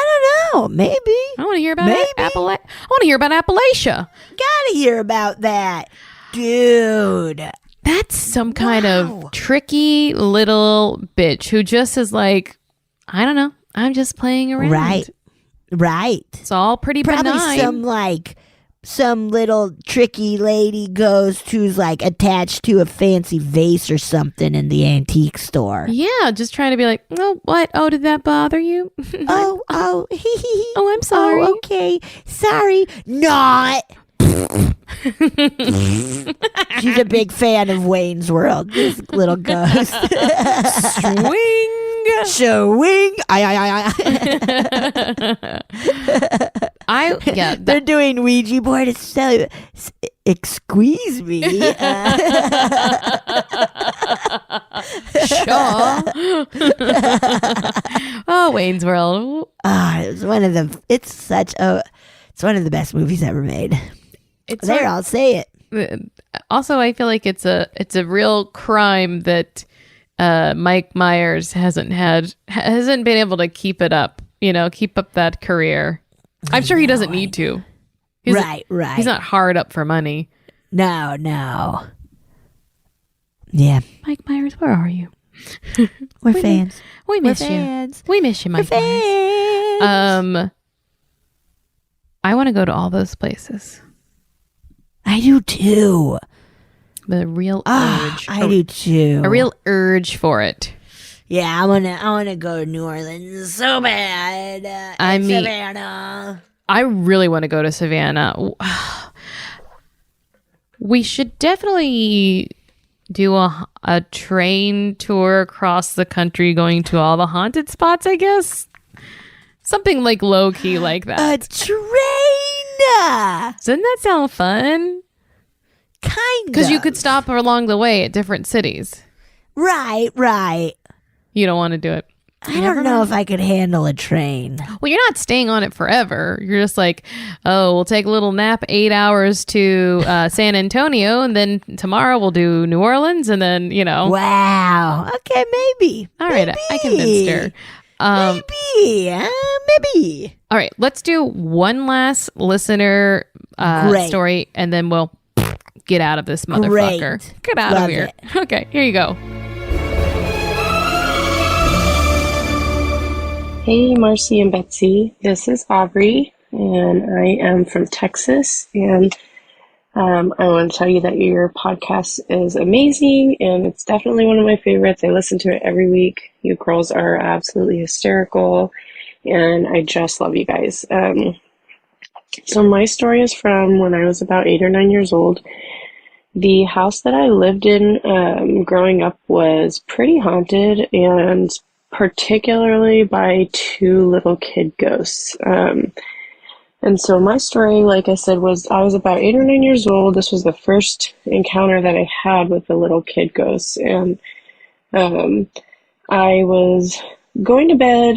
don't know. Maybe. I want to hear about Maybe. I want to hear about Appalachia. Gotta hear about that. Dude. That's some kind Wow. of tricky little bitch who just is like, I don't know. I'm just playing around. Right. It's all pretty Probably benign. some little tricky lady ghost who's like attached to a fancy vase or something in the antique store. Yeah, just trying to be like, oh, what? Oh, did that bother you? Oh, Oh, I'm sorry. Oh, okay. Sorry. Not. She's a big fan of Wayne's World, this little ghost. Swing. Swing. They're doing Ouija board. It's so, squeeze me. Sure. Oh, Wayne's World. It's It's one of the best movies ever made. It's There, I'll say it. Also, I feel like it's a real crime that Mike Myers hasn't been able to keep it up. Keep up that career. I'm sure he doesn't need to. Right. He's not hard up for money. No. Yeah. Mike Myers, where are you? We're fans. We miss fans. you. We miss you, Mike Myers. I want to go to all those places. I do too. The real urge. I do too. A real urge for it. Yeah, I wanna go to New Orleans so bad. Savannah. I really want to go to Savannah. We should definitely do a train tour across the country, going to all the haunted spots, I guess. Something like low key like that. A train. Doesn't that sound fun? Kind of. Because you could stop along the way at different cities. Right. You don't want to do it. I don't know if I could handle a train. Well, you're not staying on it forever. You're just like, oh, we'll take a little nap, 8 hours to San Antonio, and then tomorrow we'll do New Orleans, and then, Wow. Okay, maybe. All right, I convinced her. Maybe. All right, let's do one last listener story, and then we'll get out of this motherfucker. Great. Get out Love of here. it. Okay, here you go. Hey, Marcy and Betsy. This is Aubrey, and I am from Texas. And I want to tell you that your podcast is amazing, and it's definitely one of my favorites. I listen to it every week. You girls are absolutely hysterical, and I just love you guys. So my story is from when I was about 8 or 9 years old. The house that I lived in growing up was pretty haunted, and particularly by 2 little kid ghosts. And so my story, like I said, was I was about 8 or 9 years old. This was the first encounter that I had with the little kid ghosts. And I was going to bed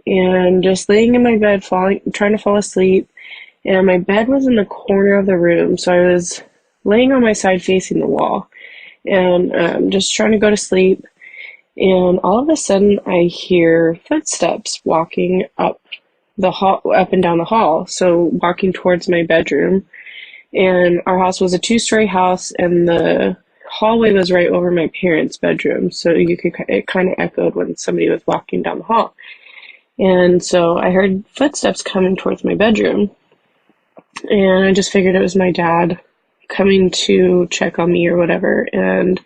and just laying in my bed, trying to fall asleep. And my bed was in the corner of the room. So I was laying on my side facing the wall and just trying to go to sleep. And all of a sudden I hear footsteps walking up the hall, up and down the hall. So walking towards my bedroom. And our house was a 2-story house, and the hallway was right over my parents' bedroom. So it kind of echoed when somebody was walking down the hall. And so I heard footsteps coming towards my bedroom. And I just figured it was my dad coming to check on me or whatever. And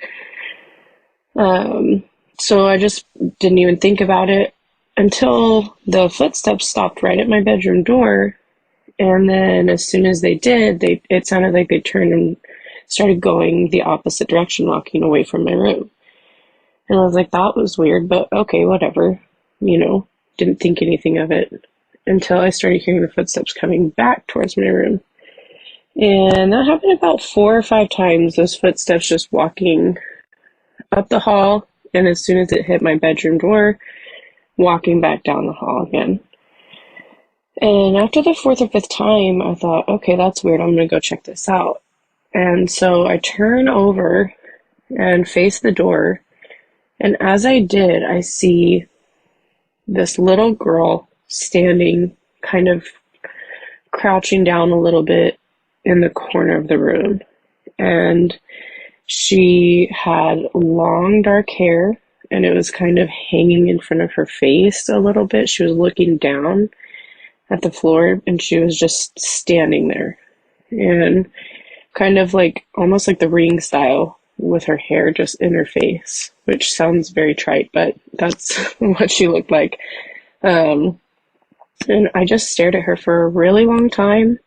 so I just didn't even think about it until the footsteps stopped right at my bedroom door. And then as soon as they did, it sounded like they turned and started going the opposite direction, walking away from my room. And I was like, that was weird, but okay, whatever. Didn't think anything of it until I started hearing the footsteps coming back towards my room. And that happened about 4 or 5 times, those footsteps just walking up the hall. And as soon as it hit my bedroom door, walking back down the hall again. And after the 4th or 5th time, I thought, okay, that's weird. I'm going to go check this out. And so I turn over and face the door. And as I did, I see this little girl standing, kind of crouching down a little bit in the corner of the room. And she had long dark hair, and it was kind of hanging in front of her face a little bit. She was looking down at the floor, and she was just standing there. And kind of like, almost like the Ring style, with her hair just in her face, which sounds very trite, but that's what she looked like. And I just stared at her for a really long time.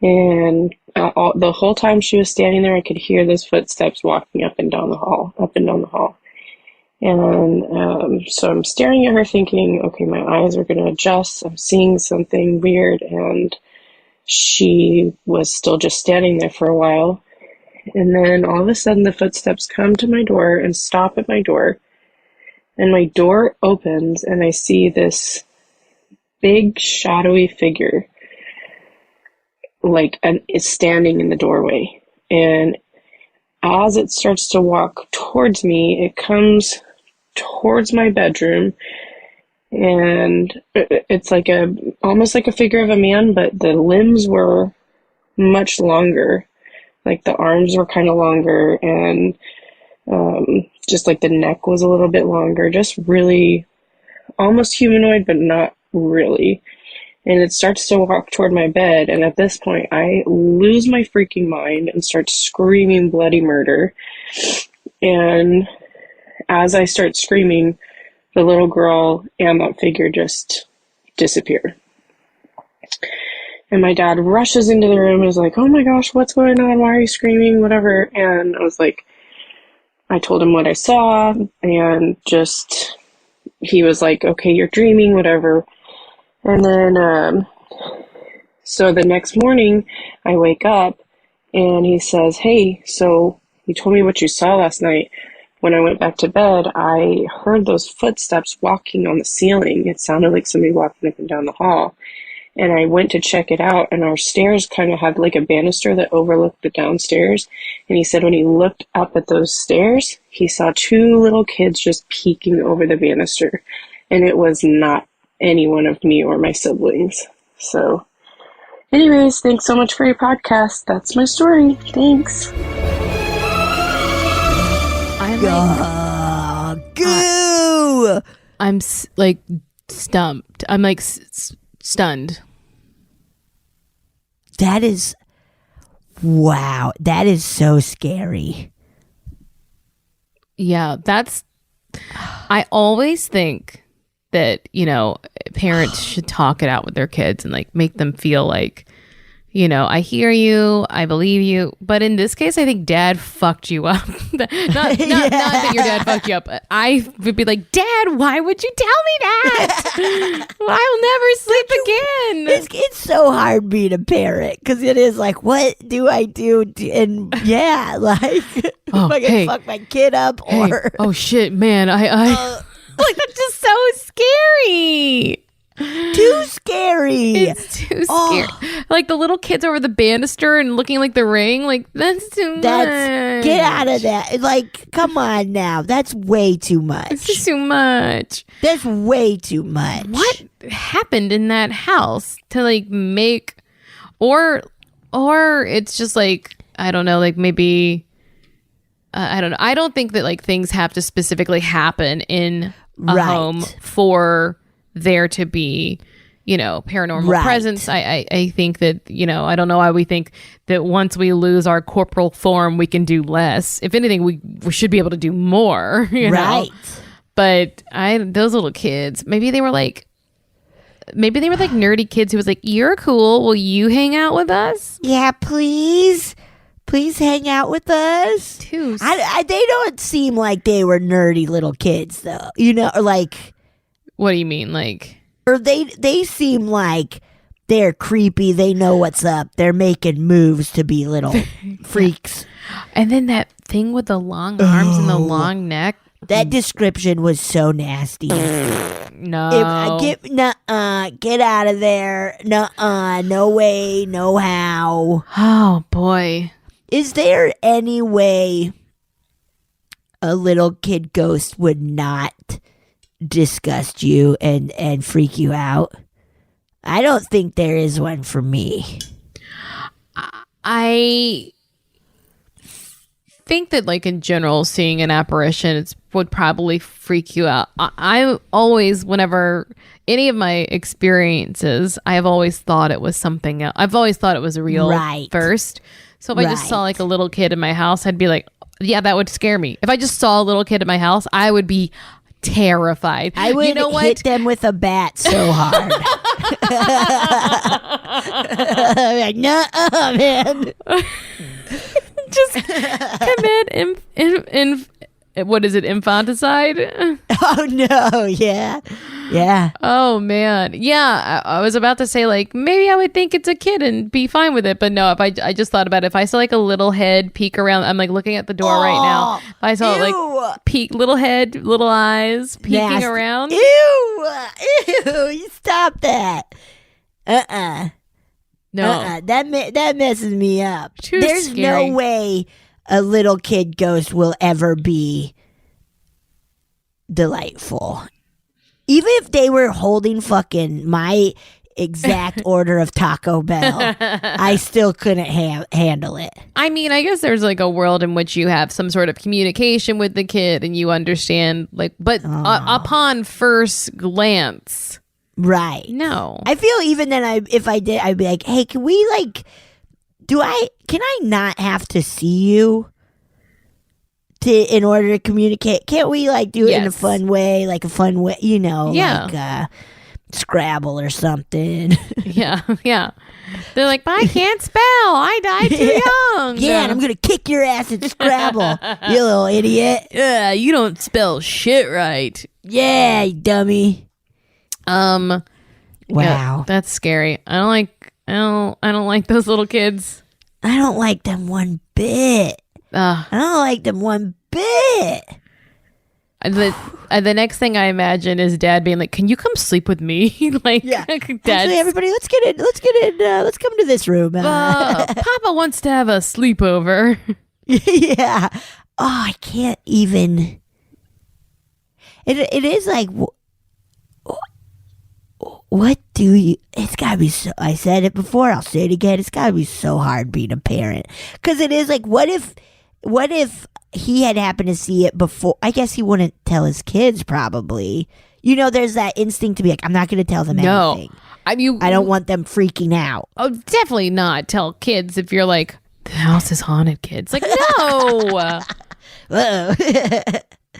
And the whole time she was standing there, I could hear those footsteps walking up and down the hall. And so I'm staring at her thinking, okay, my eyes are going to adjust. I'm seeing something weird. And she was still just standing there for a while. And then all of a sudden the footsteps come to my door and stop at my door. And my door opens and I see this big shadowy figure is standing in the doorway. And as it starts to walk towards me, it comes towards my bedroom, and it's like almost like a figure of a man, but the limbs were much longer. Like the arms were kind of longer, and just like the neck was a little bit longer, just really almost humanoid, but not really. And it starts to walk toward my bed, and at this point I lose my freaking mind and start screaming bloody murder. And as I start screaming, the little girl and that figure just disappear. And my dad rushes into the room and is like, "Oh my gosh, what's going on? Why are you screaming? Whatever." And I was like, I told him what I saw, and just, he was like, "Okay, you're dreaming, whatever." And then, so the next morning I wake up and he says, "Hey, so you told me what you saw last night. When I went back to bed, I heard those footsteps walking on the ceiling. It sounded like somebody walking up and down the hall. And I went to check it out, and our stairs kind of had like a banister that overlooked the downstairs." And he said when he looked up at those stairs, he saw two little kids just peeking over the banister. And it was not any one of me or my siblings. So anyways, thanks so much for your podcast. That's my story. Thanks. I'm like stumped. I'm like stunned. That is, wow. That is so scary. Yeah, I always think that, parents should talk it out with their kids and like make them feel like, I hear you, I believe you. But in this case, I think dad fucked you up. not that your dad fucked you up. I would be like, "Dad, why would you tell me that? I'll never sleep again." It's so hard being a parent, because it is like, what do I do? And yeah, like, am I going to fuck my kid up? Or oh shit, man, I like, that's just so scary. Too scary. It's too scary. Like the little kids over the banister and looking like the ring. Like, that's too much. Get out of that. Like, come on now. That's way too much. It's just too much. That's way too much. What happened in that house to like make, or it's just like, I don't know, like maybe, I don't know. I don't think that like things have to specifically happen in a home for there to be, paranormal presence. I think that, I don't know why we think that once we lose our corporal form, we can do less. If anything, we should be able to do more, know? But those little kids, maybe they were like nerdy kids who was like, "You're cool. Will you hang out with us?" Yeah, please. Please hang out with us. Too. They don't seem like they were nerdy little kids, though. Or like... What do you mean, like? Or they seem like they're creepy. They know what's up. They're making moves to be little freaks. And then that thing with the long arms and the long neck. That description was so nasty. No. Get out of there. Nuh-uh. No way. No how. Oh, boy. Is there any way a little kid ghost would not disgust you and freak you out? I don't think there is one for me. I think that like in general, seeing an apparition would probably freak you out. I always, whenever any of my experiences, I have always thought it was something else. I've always thought it was real first. So if I just saw like a little kid in my house, I'd be like, yeah, that would scare me. If I just saw a little kid in my house, I would be terrified. I would hit them with a bat so hard. Like, nuh-uh, man. Just commit what is it, infanticide? Oh no, yeah. Oh man, yeah. I was about to say like maybe I would think it's a kid and be fine with it, but no. If I just thought about it, if I saw like a little head peek around, I'm like looking at the door right now. If I saw it like peek, little head, little eyes peeking around. Ew! You stop that. No. That messes me up. There's scary. no way a little kid ghost will ever be delightful. Even if they were holding fucking my exact order of Taco Bell, I still couldn't handle it. I mean, I guess there's like a world in which you have some sort of communication with the kid and you understand, like, but upon first glance, right? No. I feel even then, if I did, I'd be like, hey, can we like, can I not have to see you in order to communicate? Can't we like do it in a fun way, like Scrabble or something? Yeah. They're like, but I can't spell. I died too young. Yeah, and I'm gonna kick your ass at Scrabble, you little idiot. Yeah, you don't spell shit right. Yeah, you dummy. Wow, yeah, that's scary. I don't like those little kids. I don't like them one bit. I don't like them one bit. The next thing I imagine is Dad being like, "Can you come sleep with me?" Like, yeah. Dad, actually, everybody, let's get in. Let's come to this room. Papa wants to have a sleepover. Yeah. Oh, I can't even. It is like, what do you? It's gotta be so. I said it before. I'll say it again. It's gotta be so hard being a parent, because it is like, what if he had happened to see it before? I guess he wouldn't tell his kids, probably. You know, there's that instinct to be like, I'm not going to tell them anything. I don't want them freaking out. Oh, definitely not tell kids if you're like, the house is haunted, kids. Like, no. Uh-oh.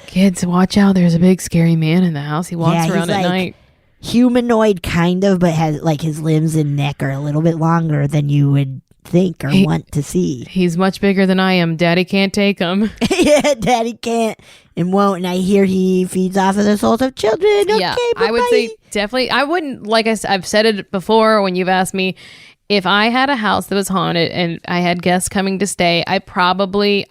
Kids, watch out. There's a big scary man in the house. He walks around at night. Humanoid, kind of, but has like his limbs and neck are a little bit longer than you would think or want to see. He's much bigger than I am. Daddy can't take him. Yeah, Daddy can't and won't. And I hear he feeds off of the souls of children. Yeah, okay, I would say definitely. I wouldn't, like I've said it before when you've asked me, if I had a house that was haunted and I had guests coming to stay, obviously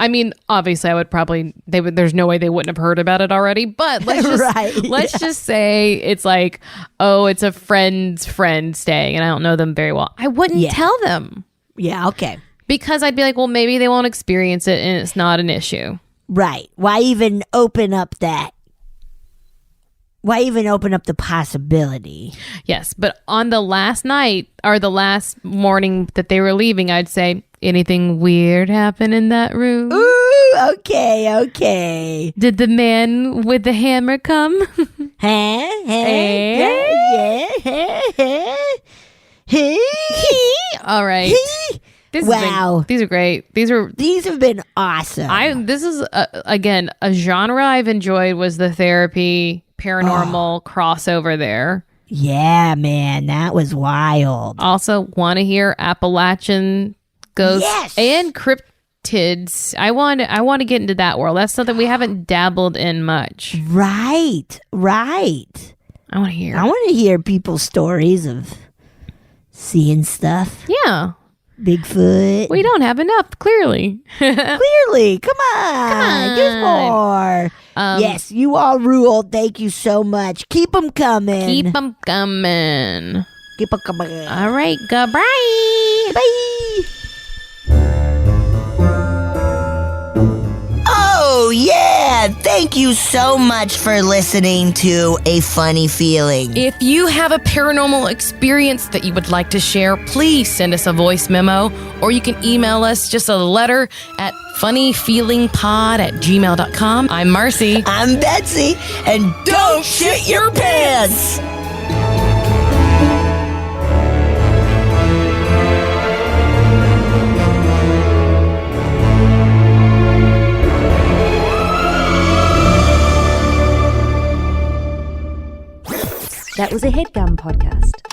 I would probably, there's no way they wouldn't have heard about it already, but let's just say it's like, oh, it's a friend's friend staying and I don't know them very well. I wouldn't tell them. Yeah, okay. Because I'd be like, well, maybe they won't experience it and it's not an issue. Right. Why even open up the possibility? Yes, but on the last night or the last morning that they were leaving, I'd say, anything weird happen in that room? Ooh, okay. Did the man with the hammer come? All right. Wow. These are great. These have been awesome. This is again a genre I've enjoyed was the therapy paranormal crossover there. Yeah, man, that was wild. Also, want to hear Appalachian ghosts and cryptids. I want to get into that world. That's something we haven't dabbled in much. Right. I want to hear people's stories of seeing stuff. Yeah. Bigfoot. We don't have enough, clearly. Come on. Give more. Yes, you all ruled. Thank you so much. Keep them coming. All right, goodbye. Bye. Oh, yeah. Thank you so much for listening to A Funny Feeling. If you have a paranormal experience that you would like to share, please send us a voice memo, or you can email us just a letter at funnyfeelingpod@gmail.com. I'm Marcy. I'm Betsy. And don't shit your pants. That was a HeadGum podcast.